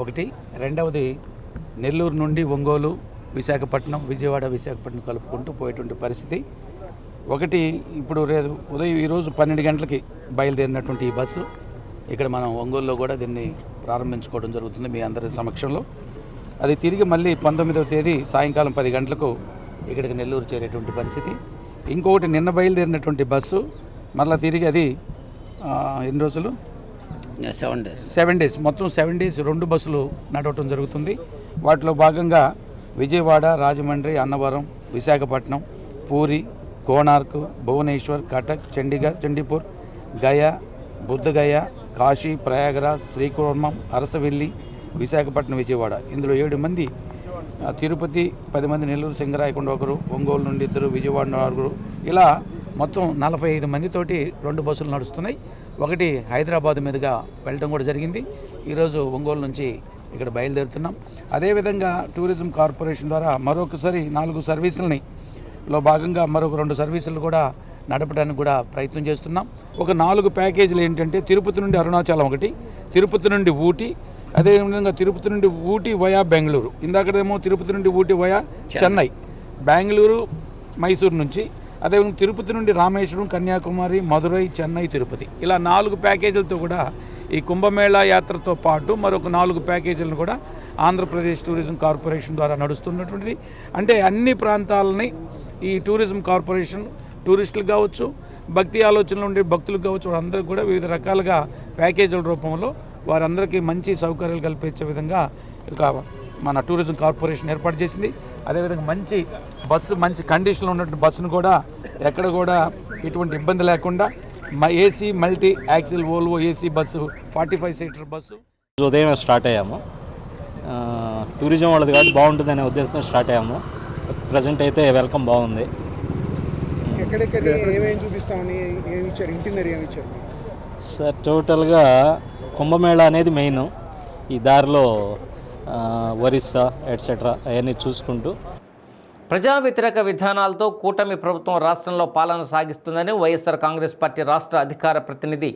ఒకటి, రెండవది నెల్లూరు నుండి ఒంగోలు, విశాఖపట్నం, విజయవాడ, విశాఖపట్నం కలుపుకుంటూ పోయేటువంటి పరిస్థితి. ఒకటి ఇప్పుడు ఉదయం ఈరోజు 12 గంటలకి బయలుదేరినటువంటి ఈ బస్సు ఇక్కడ మనం ఒంగోలులో కూడా దీన్ని ప్రారంభించుకోవడం జరుగుతుంది మీ అందరి సమక్షంలో. అది తిరిగి మళ్ళీ 19వ తేదీ సాయంకాలం 10 గంటలకు ఇక్కడికి నెల్లూరు చేరేటువంటి పరిస్థితి. ఇంకొకటి నిన్న బయలుదేరినటువంటి బస్సు మళ్ళీ తిరిగి అది ఎన్ని రోజులు 7 డేస్, మొత్తం 7 డేస్ 2 బస్సులు నడవటం జరుగుతుంది. వాటిలో భాగంగా విజయవాడ, రాజమండ్రి, అన్నవరం, విశాఖపట్నం, పూరి, కోణార్క్, భువనేశ్వర్, కటక్, చండీగఢ్, చండీపూర్, గయా, బుద్ధగయ, కాశీ, ప్రయాగరాజ్, శ్రీకూర్మం, అరసవిల్లి, విశాఖపట్నం, విజయవాడ. ఇందులో 7 మంది, తిరుపతి 10 మంది, నెల్లూరు సింగరాయకొండ 1, ఒంగోలు నుండి 2, విజయవాడ 4, ఇలా మొత్తం 45 మందితోటి 2 బస్సులు నడుస్తున్నాయి. ఒకటి హైదరాబాద్ మీదుగా వెళ్ళడం కూడా జరిగింది. ఈరోజు ఒంగోలు నుంచి ఇక్కడ బయలుదేరుతున్నాం. అదేవిధంగా టూరిజం కార్పొరేషన్ ద్వారా మరొకసారి 4 సర్వీసులని లో భాగంగా మరొక 2 సర్వీసులు కూడా నడపడానికి కూడా ప్రయత్నం చేస్తున్నాం. ఒక 4 ప్యాకేజీలు ఏంటంటే తిరుపతి నుండి అరుణాచలం ఒకటి, తిరుపతి నుండి ఊటీ, అదేవిధంగా తిరుపతి నుండి ఊటీ వయా బెంగళూరు, ఇందాకడేమో తిరుపతి నుండి ఊటీ వయా చెన్నై, బెంగళూరు, మైసూరు నుంచి, అదేవిధంగా తిరుపతి నుండి రామేశ్వరం, కన్యాకుమారి, మదురై, చెన్నై, తిరుపతి, ఇలా 4 ప్యాకేజీలతో కూడా ఈ కుంభమేళా యాత్రతో పాటు మరొక 4 ప్యాకేజీలను కూడా ఆంధ్రప్రదేశ్ టూరిజం కార్పొరేషన్ ద్వారా నడుస్తున్నటువంటిది. అంటే అన్ని ప్రాంతాలని ఈ టూరిజం కార్పొరేషన్ టూరిస్టులు కావచ్చు, భక్తి ఆలోచనలు ఉండే భక్తులకు కావచ్చు, వారందరికీ కూడా వివిధ రకాలుగా ప్యాకేజీల రూపంలో వారందరికీ మంచి సౌకర్యాలు కల్పించే విధంగా మన టూరిజం కార్పొరేషన్ ఏర్పాటు చేసింది. అదేవిధంగా మంచి బస్సు, మంచి కండిషన్లో ఉన్నటువంటి బస్సును కూడా ఎక్కడ కూడా ఎటువంటి ఇబ్బంది లేకుండా AC multi axle Volvo AC bus 45 seater bus ఉదయం స్టార్ట్ అయ్యాము. టూరిజం వాళ్ళది కాబట్టి బాగుంటుందనే ఉద్దేశంతో స్టార్ట్ అయ్యాము. ప్రజెంట్ అయితే వెల్కమ్ బాగుంది. ఎక్కడెక్కడ ఏమేమి చూపిస్తామని ఏమి ఇచ్చారు, ఇంటినరీ ఏమి ఇచ్చారు సార్? టోటల్గా కుంభమేళా అనేది మెయిన్. ఈ దారిలో ఒరిస్సా ఎట్సెట్రా అవన్నీ చూసుకుంటూ ప్రజా వ్యతిరేక విధానాలతో కూటమి ప్రభుత్వం రాష్ట్రంలో పాలన సాగిస్తుందని వైఎస్ఆర్ కాంగ్రెస్ పార్టీ రాష్ట్ర అధికార ప్రతినిధి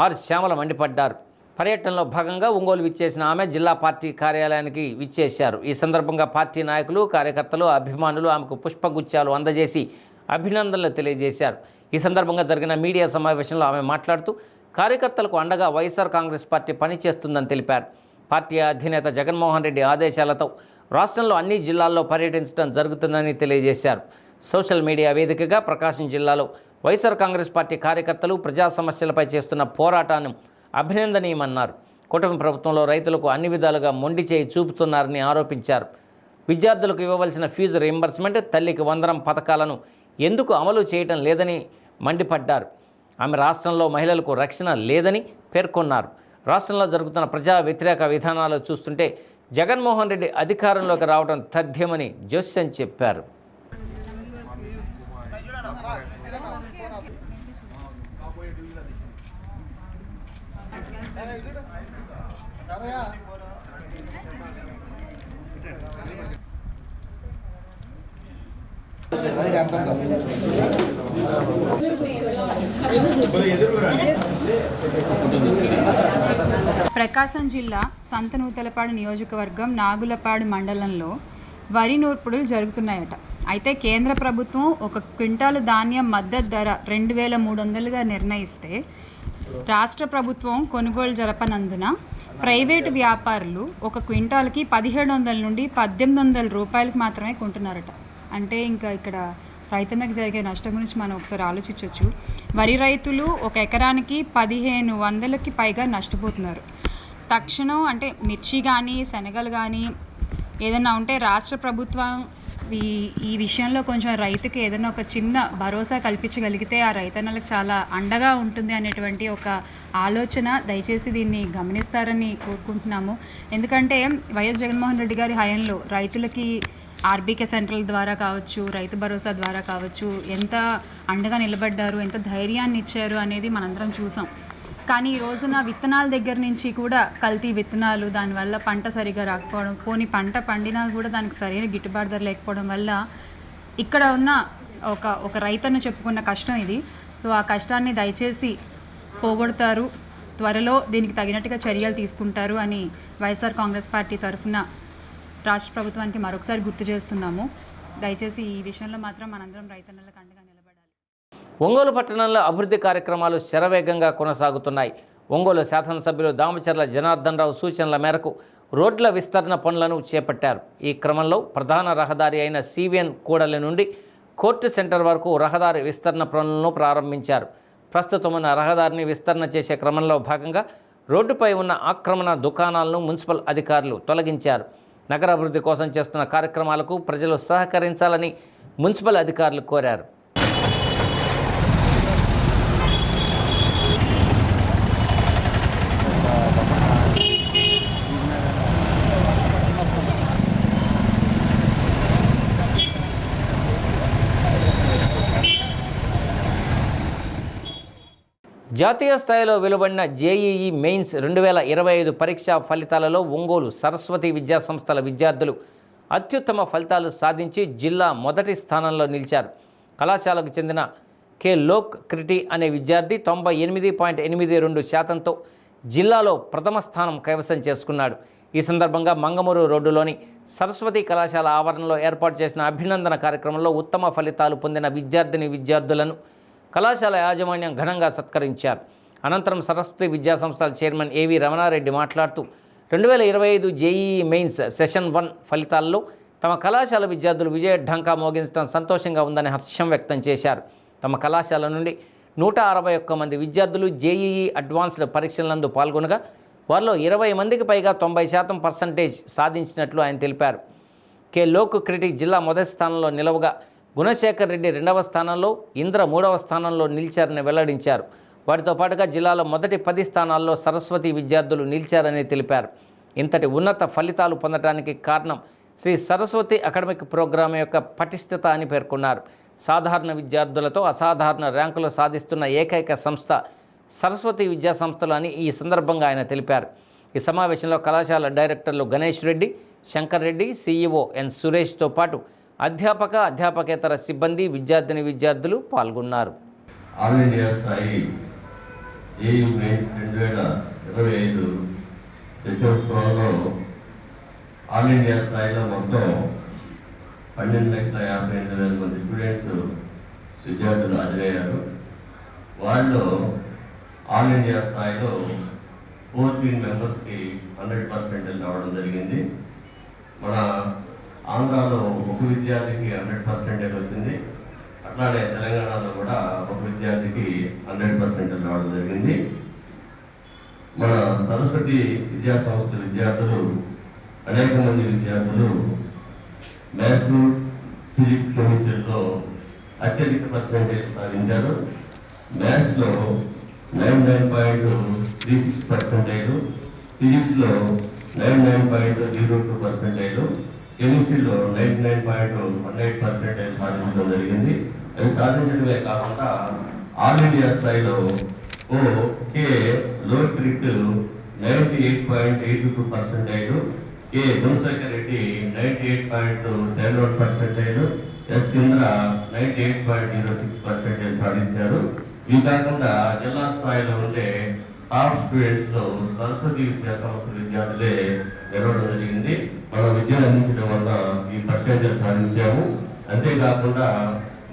ఆర్ శ్యామల మండిపడ్డారు. పర్యటనలో భాగంగా ఒంగోలు విచ్చేసిన ఆమె జిల్లా పార్టీ కార్యాలయానికి విచ్చేశారు. ఈ సందర్భంగా పార్టీ నాయకులు, కార్యకర్తలు, అభిమానులు ఆమెకు పుష్పగుచ్చాలు అందజేసి అభినందనలు తెలియజేశారు. ఈ సందర్భంగా జరిగిన మీడియా సమావేశంలో ఆమె మాట్లాడుతూ కార్యకర్తలకు అండగా వైఎస్ఆర్ కాంగ్రెస్ పార్టీ పనిచేస్తుందని తెలిపారు. పార్టీ అధినేత జగన్మోహన్ రెడ్డి ఆదేశాలతో రాష్ట్రంలో అన్ని జిల్లాల్లో పర్యటించడం జరుగుతుందని తెలియజేశారు. సోషల్ మీడియా వేదికగా ప్రకాశం జిల్లాలో వైఎస్ఆర్ కాంగ్రెస్ పార్టీ కార్యకర్తలు ప్రజా సమస్యలపై చేస్తున్న పోరాటాన్ని అభినందనీయమన్నారు. కూటమి ప్రభుత్వంలో రైతులకు అన్ని విధాలుగా మొండి చేయి చూపుతున్నారని ఆరోపించారు. విద్యార్థులకు ఇవ్వవలసిన ఫీజు రీయింబర్స్మెంట్, తల్లికి వందనం పథకాలను ఎందుకు అమలు చేయడం లేదని మండిపడ్డారు. ఆమె రాష్ట్రంలో మహిళలకు రక్షణ లేదని పేర్కొన్నారు. రాష్ట్రంలో జరుగుతున్న ప్రజా వ్యతిరేక విధానాలు చూస్తుంటే జగన్మోహన్ రెడ్డి అధికారంలోకి రావడం తథ్యమని జోస్యం చెప్పారు. ప్రకాశం జిల్లా సంతనూతలపాడు నియోజకవర్గం నాగులపాడు మండలంలో వరి నూర్పుడులు జరుగుతున్నాయట. అయితే కేంద్ర ప్రభుత్వం ఒక క్వింటాలు ధాన్యం మద్దతు ధర 2300గా నిర్ణయిస్తే రాష్ట్ర ప్రభుత్వం కొనుగోలు జరపనందున ప్రైవేటు వ్యాపారులు ఒక క్వింటాల్కి 1700 నుండి 1800 రూపాయలకు మాత్రమే కొంటున్నారట. అంటే ఇంకా ఇక్కడ రైతన్నకు జరిగే నష్టం గురించి మనం ఒకసారి ఆలోచించవచ్చు. వరి రైతులు ఒక ఎకరానికి 1500కి పైగా నష్టపోతున్నారు. తక్షణం అంటే మిర్చి కానీ శనగలు కానీ ఏదైనా ఉంటే రాష్ట్ర ప్రభుత్వం ఈ విషయంలో కొంచెం రైతుకి ఏదైనా ఒక చిన్న భరోసా కల్పించగలిగితే ఆ రైతన్నలకు చాలా అండగా ఉంటుంది అనేటువంటి ఒక ఆలోచన దయచేసి దీన్ని గమనిస్తారని కోరుకుంటున్నాము. ఎందుకంటే వైఎస్ జగన్మోహన్ రెడ్డి గారి హయాంలో రైతులకి ఆర్బీకే సెంటర్ల ద్వారా కావచ్చు, రైతు భరోసా ద్వారా కావచ్చు ఎంత అండగా నిలబడ్డారు, ఎంత ధైర్యాన్ని ఇచ్చారు అనేది మనందరం చూసాం. కానీ ఈ రోజున విత్తనాల దగ్గర నుంచి కూడా కల్తీ విత్తనాలు, దానివల్ల పంట సరిగా రాకపోవడం, పోనీ పంట పండినా కూడా దానికి సరైన గిట్టుబాటు ధర లేకపోవడం వల్ల ఇక్కడ ఉన్న ఒక రైతన్న చెప్పుకున్న కష్టం ఇది. సో ఆ కష్టాన్ని దయచేసి పోగొడతారు, త్వరలో దీనికి తగినట్టుగా చర్యలు తీసుకుంటారు అని వైఎస్ఆర్ కాంగ్రెస్ పార్టీ తరఫున రాష్ట్ర ప్రభుత్వానికి మరొకసారి గుర్తు చేస్తున్నాము. దయచేసి ఈ విషయంలో మాత్రం మనందరం రైతన్నలకు అండగా నిలబడాలి. ఒంగోలు పట్టణంలో అభివృద్ధి కార్యక్రమాలు శరవేగంగా కొనసాగుతున్నాయి. ఒంగోలు శాసనసభ్యులు దామచర్ల జనార్దన్ రావు సూచనల మేరకు రోడ్ల విస్తరణ పనులను చేపట్టారు. ఈ క్రమంలో ప్రధాన రహదారి అయిన సివిఎన్ కూడలి నుండి కోర్టు సెంటర్ వరకు రహదారి విస్తరణ పనులను ప్రారంభించారు. ప్రస్తుతం ఉన్న రహదారిని విస్తరణ చేసే క్రమంలో భాగంగా రోడ్డుపై ఉన్న ఆక్రమణ దుకాణాలను మున్సిపల్ అధికారులు తొలగించారు. నగరాభివృద్ధి కోసం చేస్తున్న కార్యక్రమాలకు ప్రజలు సహకరించాలని మున్సిపల్ అధికారులు కోరారు. జాతీయ స్థాయిలో వెలువడిన జేఈఈ మెయిన్స్ 2025 పరీక్షా ఫలితాలలో ఒంగోలు సరస్వతి విద్యా సంస్థల విద్యార్థులు అత్యుత్తమ ఫలితాలు సాధించి జిల్లా మొదటి స్థానంలో నిలిచారు. కళాశాలకు చెందిన కె లోక్ క్రిటి అనే విద్యార్థి 98.82% జిల్లాలో ప్రథమ స్థానం కైవసం చేసుకున్నాడు. ఈ సందర్భంగా మంగమూరు రోడ్డులోని సరస్వతి కళాశాల ఆవరణలో ఏర్పాటు చేసిన అభినందన కార్యక్రమంలో ఉత్తమ ఫలితాలు పొందిన విద్యార్థులను కళాశాల యాజమాన్యం ఘనంగా సత్కరించారు. అనంతరం సరస్వతి విద్యా సంస్థల చైర్మన్ ఏవి రమణారెడ్డి మాట్లాడుతూ 2025 జేఈఈ మెయిన్స్ సెషన్ 1 ఫలితాల్లో తమ కళాశాల విద్యార్థులు విజయ ఢంకా మోగించడం సంతోషంగా ఉందని హర్షం వ్యక్తం చేశారు. తమ కళాశాల నుండి 161 మంది విద్యార్థులు జేఈఈ అడ్వాన్స్డ్ పరీక్షలందు పాల్గొనగా వారిలో 20 మందికి పైగా 90% సాధించినట్లు ఆయన తెలిపారు. కె లోక్ క్రిటి జిల్లా మొదటి స్థానంలో నిలవగా గుణశేఖర్ రెడ్డి 2వ స్థానంలో, ఇంద్ర 3వ స్థానంలో నిలిచారని వెల్లడించారు. వాటితో పాటుగా జిల్లాలో మొదటి 10 స్థానాల్లో సరస్వతి విద్యార్థులు నిలిచారని తెలిపారు. ఇంతటి ఉన్నత ఫలితాలు పొందడానికి కారణం శ్రీ సరస్వతి అకాడమిక్ ప్రోగ్రాం యొక్క పటిష్టత అని పేర్కొన్నారు. సాధారణ విద్యార్థులతో అసాధారణ ర్యాంకులు సాధిస్తున్న ఏకైక సంస్థ సరస్వతి విద్యా సంస్థలు అని ఈ సందర్భంగా ఆయన తెలిపారు. ఈ సమావేశంలో కళాశాల డైరెక్టర్లు గణేష్ రెడ్డి, శంకర్ రెడ్డి, సీఈఓ ఎన్ సురేష్తో పాటు అధ్యాపకేతర సిబ్బంది, విద్యార్థులు పాల్గొన్నారు. ఆల్ ఇండియా స్థాయి ఏయూ మెయిన్స్ 2025 శిశోత్సవంలో ఆల్ ఇండియా స్థాయిలో మొత్తం 12,58,000 మంది స్టూడెంట్స్ విద్యార్థులు హాజరయ్యారు. వాళ్ళు ఆల్ ఇండియా స్థాయిలో 14 మెంబర్స్కి 100% రావడం జరిగింది. మన ఆంధ్రాలో ఒక విద్యార్థికి 100% వచ్చింది. అట్లానే తెలంగాణలో కూడా ఒక విద్యార్థికి 100% రావడం జరిగింది. మన సరస్వతి విద్యా సంస్థ విద్యార్థులు అనేక మంది విద్యార్థులు మ్యాథ్స్, ఫిజిక్స్, కెమిస్ట్రీలో అత్యధిక పర్సెంటేజ్ సాధించారు. మ్యాథ్స్లో 99.36%, ఫిజిక్స్లో 99.02%, కెమిస్ట్రీలో 99.18% సాధించడం జరిగింది. అవి సాధించడమే కాకుండా ఆల్ ఇండియా స్థాయిలో కే లోక్రిట్ 98.82%, కే గుణశేఖర్ రెడ్డి 98.71%, ఎస్ ఇంద్ర 98.06% సాధించారు. ఇవి కాకుండా జిల్లా స్థాయిలో ఉండే టాప్ స్టూడెంట్స్లో సరస్వతి విద్యా సంస్థ విద్యార్థులే నిలవడం జరిగింది. మన విద్యను అందించడం వల్ల ఈ పర్సెంటేజ్ సాధించాము. అంతేకాకుండా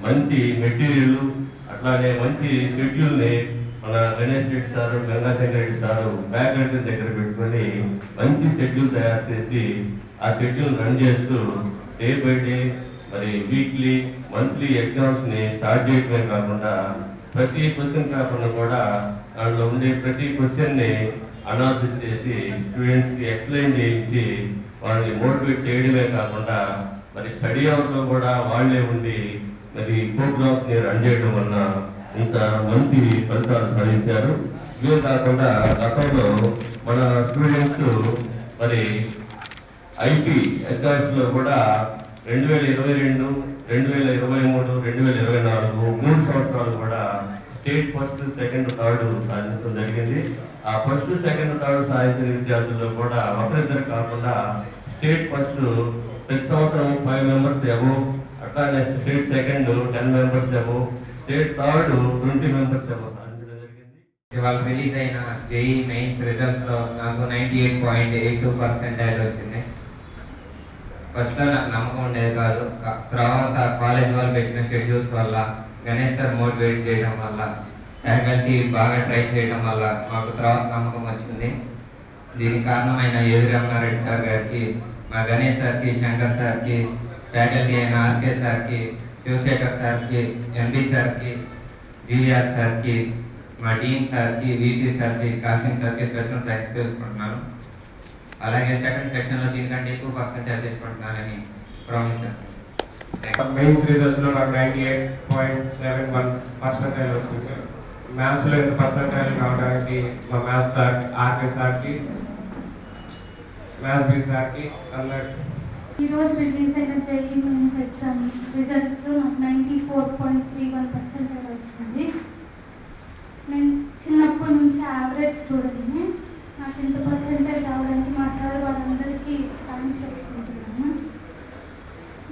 మంచి మెటీరియల్, అట్లానే మంచి షెడ్యూల్ని మన Ganesh Reddy sir, Gangashankar Reddy sir faculty దగ్గర పెట్టుకొని మంచి షెడ్యూల్ తయారు చేసి ఆ షెడ్యూల్ రన్ చేస్తూ డే బై డే మరి వీక్లీ, మంత్లీ ఎగ్జామ్స్ని స్టార్ట్ చేయడమే కాకుండా ప్రతి క్వశ్చన్ కాకుండా కూడా దాంట్లో ఉండే ప్రతి క్వశ్చన్ని అనాలిసిస్ చేసి స్టూడెంట్స్కి ఎక్స్ప్లెయిన్ చేయించి వాళ్ళని మోటివేట్ చేయడమే కాకుండా మరి స్టడీ అవర్లో కూడా వాళ్ళే ఉండి మరి ప్రోగ్రామ్స్ని రన్ చేయడం వల్ల ఇంత మంచి ఫలితాలు సాధించారు. ఇవే కాకుండా గతంలో మన స్టూడెంట్స్ మరి ఐపీ ఎగ్జామ్స్లో కూడా 2022, 2023, 2024 3 సంవత్సరాలు కూడా స్టేట్ ఫస్ట్, సెకండ్, థర్డ్ సాధించడం జరిగింది. ఆ ఫస్ట్, సెకండ్, థర్డ్ సాధించిన విద్యార్థుల్లో కూడా ఒకరిద్దరు కాకుండా స్టేట్ ఫస్ట్ ప్రతి సంవత్సరం 5 మెంబర్స్ అబో, అట్లానే స్టేట్ సెకండ్ 10 మెంబర్స్ అబో, స్టేట్ థర్డ్ 20 మెంబర్స్ అబో సాధించడం జరిగింది. ఇవాళ రిలీజ్ అయిన జేఈ మెయిన్స్ రిజల్ట్స్లో నాకు 98.82% వచ్చింది. ఫస్ట్లో నాకు నమ్మకం ఉండేది కాదు. తర్వాత కాలేజ్ వాళ్ళు పెట్టిన షెడ్యూల్స్ వల్ల, గణేష్ సార్ మోటివేట్ చేయడం వల్ల, ఫ్యాకల్టీ బాగా ట్రై చేయడం వల్ల మాకు తర్వాత నమ్మకం వచ్చింది. దీనికి కారణమైన ఏవి రమణారెడ్డి సార్ గారికి, మా గణేష్ సార్కి, శంకర్ సార్కి, ఫ్యాకల్టీ అయిన ఆర్కే సార్కి, శివశేఖర్ సార్కి, ఎండి సార్కి, జీవీఆర్ సార్కి, మా డీన్ సార్కి, వీపీ సార్కి, కాసిం సార్కి స్పెషల్ థ్యాంక్స్ తెలుసుకుంటున్నాను. అలాగే సెకండ్ సెషన్లో దీనికంటే ఎక్కువ పర్సెంటేజ్ తెచ్చుకుంటున్నానని ప్రామిస్ చేస్తాను. మెయిన్స్ రిజల్ట్స్లో నాకు 98.71% వచ్చింది. మ్యాథ్స్లో ఎంత పర్సెంటేజ్ రావడానికి మా మ్యాథ్స్ సార్, ఆర్కే సార్కి, మ్యాథ్స్ బి సార్కి అన్నట్టు. ఈరోజు రిలీజ్ అయిన జేఈ మెయిన్స్ ఎగ్జామ్ రిజల్ట్స్లో నాకు 94.31% వచ్చింది. నేను చిన్నప్పటి నుంచి యావరేజ్ స్టూడెంట్ని. నాకు ఇంత పర్సెంటేజ్ రావడానికి మా సార్ వాళ్ళందరికీ థ్యాంక్స్ చెప్పుకుంటున్నాను.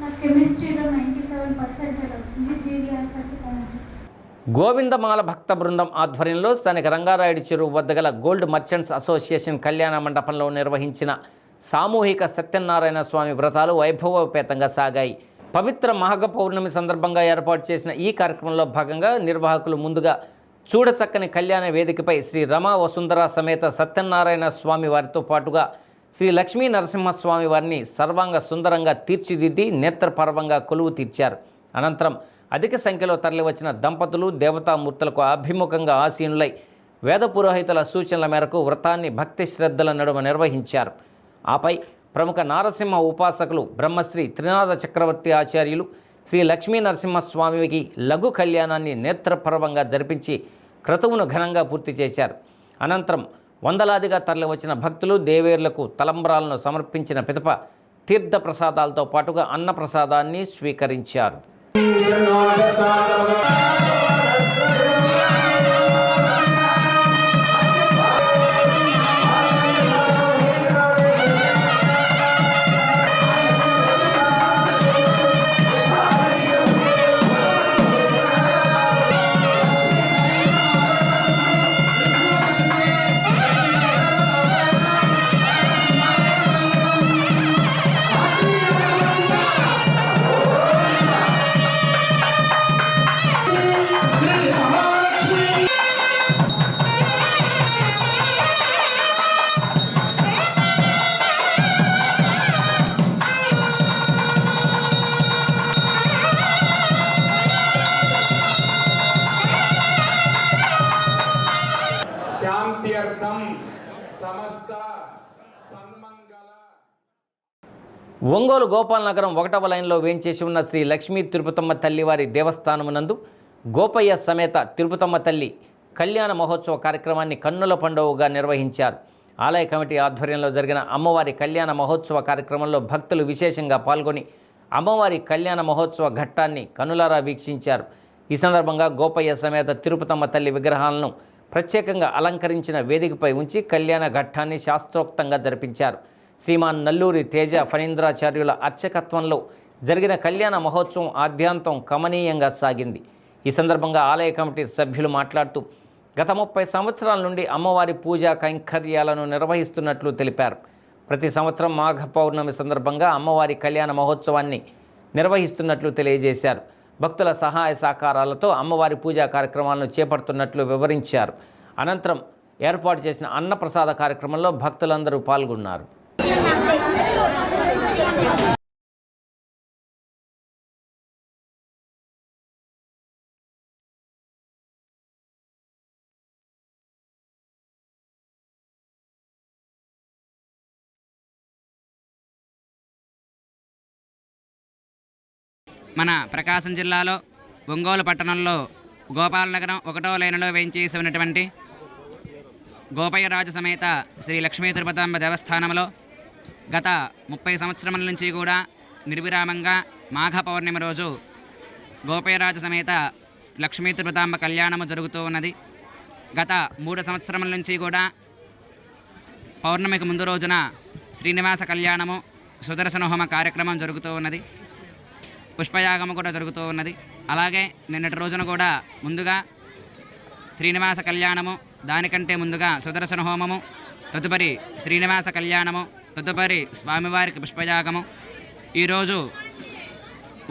నాకు కెమిస్ట్రీలో 97% వచ్చింది. జీవీఆర్ సార్కి థ్యాంక్స్. గోవిందమాల భక్త బృందం ఆధ్వర్యంలో స్థానిక రంగారాయుడు చెరువు వద్ద గల గోల్డ్ మర్చెంట్స్ అసోసియేషన్ కళ్యాణ మండపంలో నిర్వహించిన సామూహిక సత్యనారాయణ స్వామి వ్రతాలు వైభవోపేతంగా సాగాయి. పవిత్ర మాఘ పౌర్ణమి సందర్భంగా ఏర్పాటు చేసిన ఈ కార్యక్రమంలో భాగంగా నిర్వాహకులు ముందుగా చూడచక్కని కళ్యాణ వేదికపై శ్రీ రమా వసుంధర సమేత సత్యనారాయణ స్వామి వారితో పాటుగా శ్రీ లక్ష్మీ నరసింహస్వామి వారిని సర్వాంగ సుందరంగా తీర్చిదిద్ది నేత్రపర్వంగా కొలువు తీర్చారు. అనంతరం అధిక సంఖ్యలో తరలివచ్చిన దంపతులు దేవతామూర్తులకు అభిముఖంగా ఆసీనులై వేద పురోహితుల సూచనల మేరకు వ్రతాన్ని భక్తి శ్రద్ధల నడుమ నిర్వహించారు. ఆపై ప్రముఖ నారసింహ ఉపాసకులు బ్రహ్మశ్రీ త్రినాథ చక్రవర్తి ఆచార్యులు శ్రీ లక్ష్మీ నరసింహస్వామికి లఘు కళ్యాణాన్ని నేత్రపర్వంగా జరిపించి క్రతువును ఘనంగా పూర్తి చేశారు. అనంతరం వందలాదిగా తరలివచ్చిన భక్తులు దేవేర్లకు తలంబ్రాలను సమర్పించిన పిదప తీర్థ ప్రసాదాలతో పాటుగా అన్నప్రసాదాన్ని స్వీకరించారు. ఒంగోలు గోపాలనగరం 1వ లైన్లో వేంచేసి ఉన్న శ్రీ లక్ష్మీ తిరుపతమ్మ తల్లివారి దేవస్థానమునందు గోపయ్య సమేత తిరుపతమ్మ తల్లి కళ్యాణ మహోత్సవ కార్యక్రమాన్ని కన్నుల పండుగగా నిర్వహించారు. ఆలయ కమిటీ ఆధ్వర్యంలో జరిగిన అమ్మవారి కళ్యాణ మహోత్సవ కార్యక్రమంలో భక్తులు విశేషంగా పాల్గొని అమ్మవారి కళ్యాణ మహోత్సవ ఘట్టాన్ని కనులారా వీక్షించారు. ఈ సందర్భంగా గోపయ్య సమేత తిరుపతమ్మ తల్లి విగ్రహాలను ప్రత్యేకంగా అలంకరించిన వేదికపై ఉంచి కళ్యాణ ఘట్టాన్ని శాస్త్రోక్తంగా జరిపించారు. శ్రీమాన్ నల్లూరి తేజ ఫణీంద్రాచార్యుల అర్చకత్వంలో జరిగిన కళ్యాణ మహోత్సవం ఆద్యాంతం కమనీయంగా సాగింది. ఈ సందర్భంగా ఆలయ కమిటీ సభ్యులు మాట్లాడుతూ గత 30 సంవత్సరాల నుండి అమ్మవారి పూజా కైంకర్యాలను నిర్వహిస్తున్నట్లు తెలిపారు. ప్రతి సంవత్సరం మాఘ పౌర్ణమి సందర్భంగా అమ్మవారి కళ్యాణ మహోత్సవాన్ని నిర్వహిస్తున్నట్లు తెలియజేశారు. భక్తుల సహాయ సహకారాలతో అమ్మవారి పూజా కార్యక్రమాలను చేపడుతున్నట్లు వివరించారు. అనంతరం ఏర్పాటు చేసిన అన్నప్రసాద కార్యక్రమంలో భక్తులందరూ పాల్గొన్నారు. మన ప్రకాశం జిల్లాలో ఒంగోలు పట్టణంలో గోపాలనగరం 1వ లైన్లో వేయించేసి ఉన్నటువంటి గోపయ్యరాజు సమేత శ్రీ లక్ష్మీ తిరుపతమ్మ దేవస్థానంలో గత 30 సంవత్సరముల నుంచి కూడా నిర్విరామంగా మాఘ పౌర్ణమి రోజు గోపయ్యరాజు సమేత లక్ష్మీ తిరుపతమ్మ కళ్యాణము జరుగుతూ ఉన్నది. గత 3 సంవత్సరముల నుంచి కూడా పౌర్ణమికి ముందు రోజున శ్రీనివాస కళ్యాణము సుదర్శన హోమ కార్యక్రమం జరుగుతూ ఉన్నది. పుష్పయాగము కూడా జరుగుతూ ఉన్నది. అలాగే నిన్నటి రోజున కూడా ముందుగా శ్రీనివాస కళ్యాణము, దానికంటే ముందుగా సుదర్శన హోమము, తదుపరి శ్రీనివాస కళ్యాణము, తదుపరి స్వామివారికి పుష్పయాగము. ఈరోజు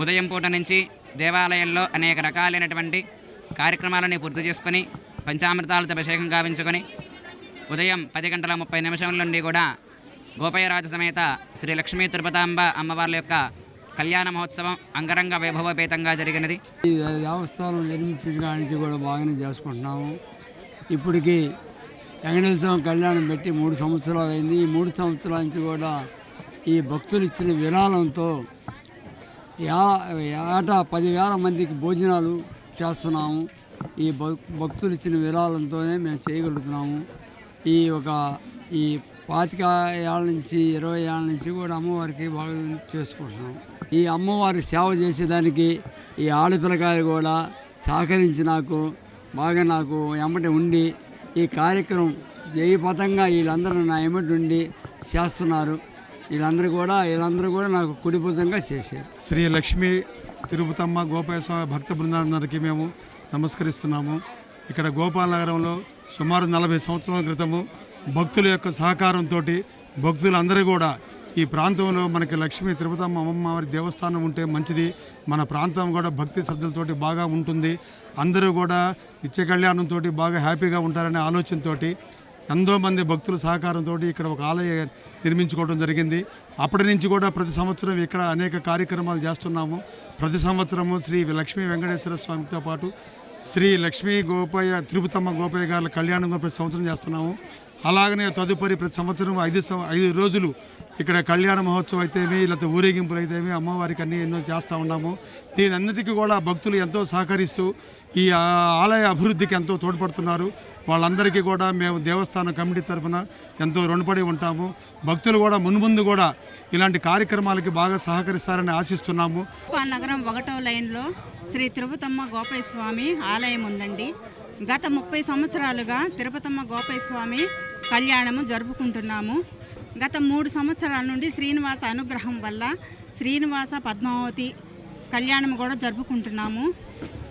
ఉదయం పూట నుంచి దేవాలయంలో అనేక రకాలైనటువంటి కార్యక్రమాలని పూర్తి చేసుకొని పంచామృతాలతో అభిషేకం గావించుకొని ఉదయం 10:30 నుండి కూడా గోపయ్యరాజు సమేత శ్రీ లక్ష్మీ తిరుపతాంబ అమ్మవార్ల యొక్క కళ్యాణ మహోత్సవం అంగరంగ వైభవపేతంగా జరిగినది. ఈ దేవస్థానం నిర్మించిన కాడి నుంచి కూడా బాగానే చేసుకుంటున్నాము. ఇప్పటికి వెంకటేశ్వర స్వామి కళ్యాణం పెట్టి 3 సంవత్సరాలు అయింది. ఈ 3 సంవత్సరాల నుంచి కూడా ఈ భక్తులు ఇచ్చిన విరాళంతో ఏటా 10,000 మందికి భోజనాలు చేస్తున్నాము. ఈ భక్తులు ఇచ్చిన విరాళంతోనే మేము చేయగలుగుతున్నాము. ఈ 25 ఏళ్ళ నుంచి 20 ఏళ్ళ నుంచి కూడా అమ్మవారికి బాగా చేసుకుంటున్నాము. ఈ అమ్మవారి సేవ చేసేదానికి ఈ ఆడపిల్లకాయలు కూడా సహకరించి నాకు ఎమ్మటి ఉండి ఈ కార్యక్రమం జయపథంగా వీళ్ళందరూ నా ఎమ్మటి ఉండి చేస్తున్నారు. వీళ్ళందరూ కూడా నాకు కుడిభుజంగా చేశారు. శ్రీ లక్ష్మీ తిరుపతమ్మ గోపాల స్వామి భక్త బృందాలందరికీ మేము నమస్కరిస్తున్నాము. ఇక్కడ గోపాలనగరంలో సుమారు 40 సంవత్సరాల క్రితము భక్తుల యొక్క సహకారంతో భక్తులందరూ కూడా ఈ ప్రాంతంలో మనకి లక్ష్మీ తిరుపతమ్మ అమ్మవారి దేవస్థానం ఉంటే మంచిది, మన ప్రాంతం కూడా భక్తి శ్రద్ధలతోటి బాగా ఉంటుంది, అందరూ కూడా నిత్య కళ్యాణంతో బాగా హ్యాపీగా ఉంటారనే ఆలోచనతో ఎంతోమంది భక్తుల సహకారంతో ఇక్కడ ఒక ఆలయం నిర్మించుకోవడం జరిగింది. అప్పటి నుంచి కూడా ప్రతి సంవత్సరం ఇక్కడ అనేక కార్యక్రమాలు చేస్తున్నాము. ప్రతి సంవత్సరము శ్రీ లక్ష్మీ వెంకటేశ్వర స్వామితో పాటు శ్రీ లక్ష్మీ తిరుపతమ్మ గోపయ్య గారి కళ్యాణం కూడా ప్రతి సంవత్సరం చేస్తున్నాము. అలాగనే తదుపరి ప్రతి సంవత్సరం 5 రోజులు ఇక్కడ కళ్యాణ మహోత్సవం అయితేమి, లేకపోతే ఊరేగింపులు అయితేమి అమ్మవారికి అన్నీ ఎన్నో చేస్తూ ఉన్నాము. దీనన్నిటికీ కూడా భక్తులు ఎంతో సహకరిస్తూ ఈ ఆలయ అభివృద్ధికి ఎంతో తోడ్పడుతున్నారు. వాళ్ళందరికీ కూడా మేము దేవస్థానం కమిటీ తరఫున ఎంతో రుణపడి ఉంటాము. భక్తులు కూడా మున్ముందు కూడా ఇలాంటి కార్యక్రమాలకి బాగా సహకరిస్తారని ఆశిస్తున్నాము. నగరం 1వ లైన్లో శ్రీ తిరుపతమ్మ గోపయ్య స్వామి ఆలయం ఉందండి. గత 30 సంవత్సరాలుగా తిరుపతమ్మ గోపయ్య స్వామి కళ్యాణము జరుపుకుంటున్నాము. గత 3 సంవత్సరాల నుండి శ్రీనివాస అనుగ్రహం వల్ల శ్రీనివాస పద్మావతి కళ్యాణం కూడా జరుపుకుంటున్నాము.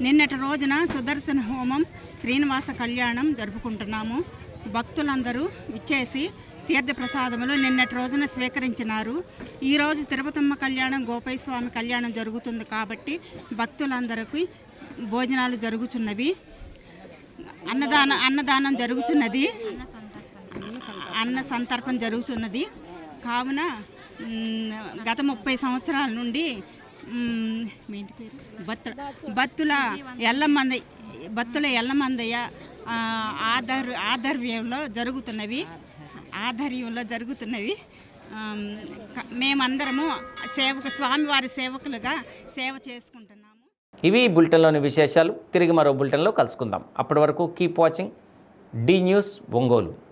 నిన్నటి రోజున సుదర్శన హోమం, శ్రీనివాస కళ్యాణం జరుపుకుంటున్నాము. భక్తులందరూ విచ్చేసి తీర్థప్రసాదములు నిన్నటి రోజున స్వీకరించినారు. ఈరోజు తిరుపతమ్మ కళ్యాణం, గోపయ్య స్వామి కళ్యాణం జరుగుతుంది కాబట్టి భక్తులందరికీ భోజనాలు జరుగుతున్నవి, అన్నదానం జరుగుతున్నది, అన్న సంతర్పణ జరుగుతున్నది. కావున గత 30 సంవత్సరాల నుండి బత్తుల ఎల్లమందయ్య ఆధ్వర్యంలో జరుగుతున్నవి. మేమందరము స్వామివారి సేవకులుగా సేవ చేసుకుంటున్నాము. ఇవి బులెటిన్లోని విశేషాలు. తిరిగి మరో బులెటిన్లో కలుసుకుందాం. అప్పటి వరకు keep watching the news Ongole.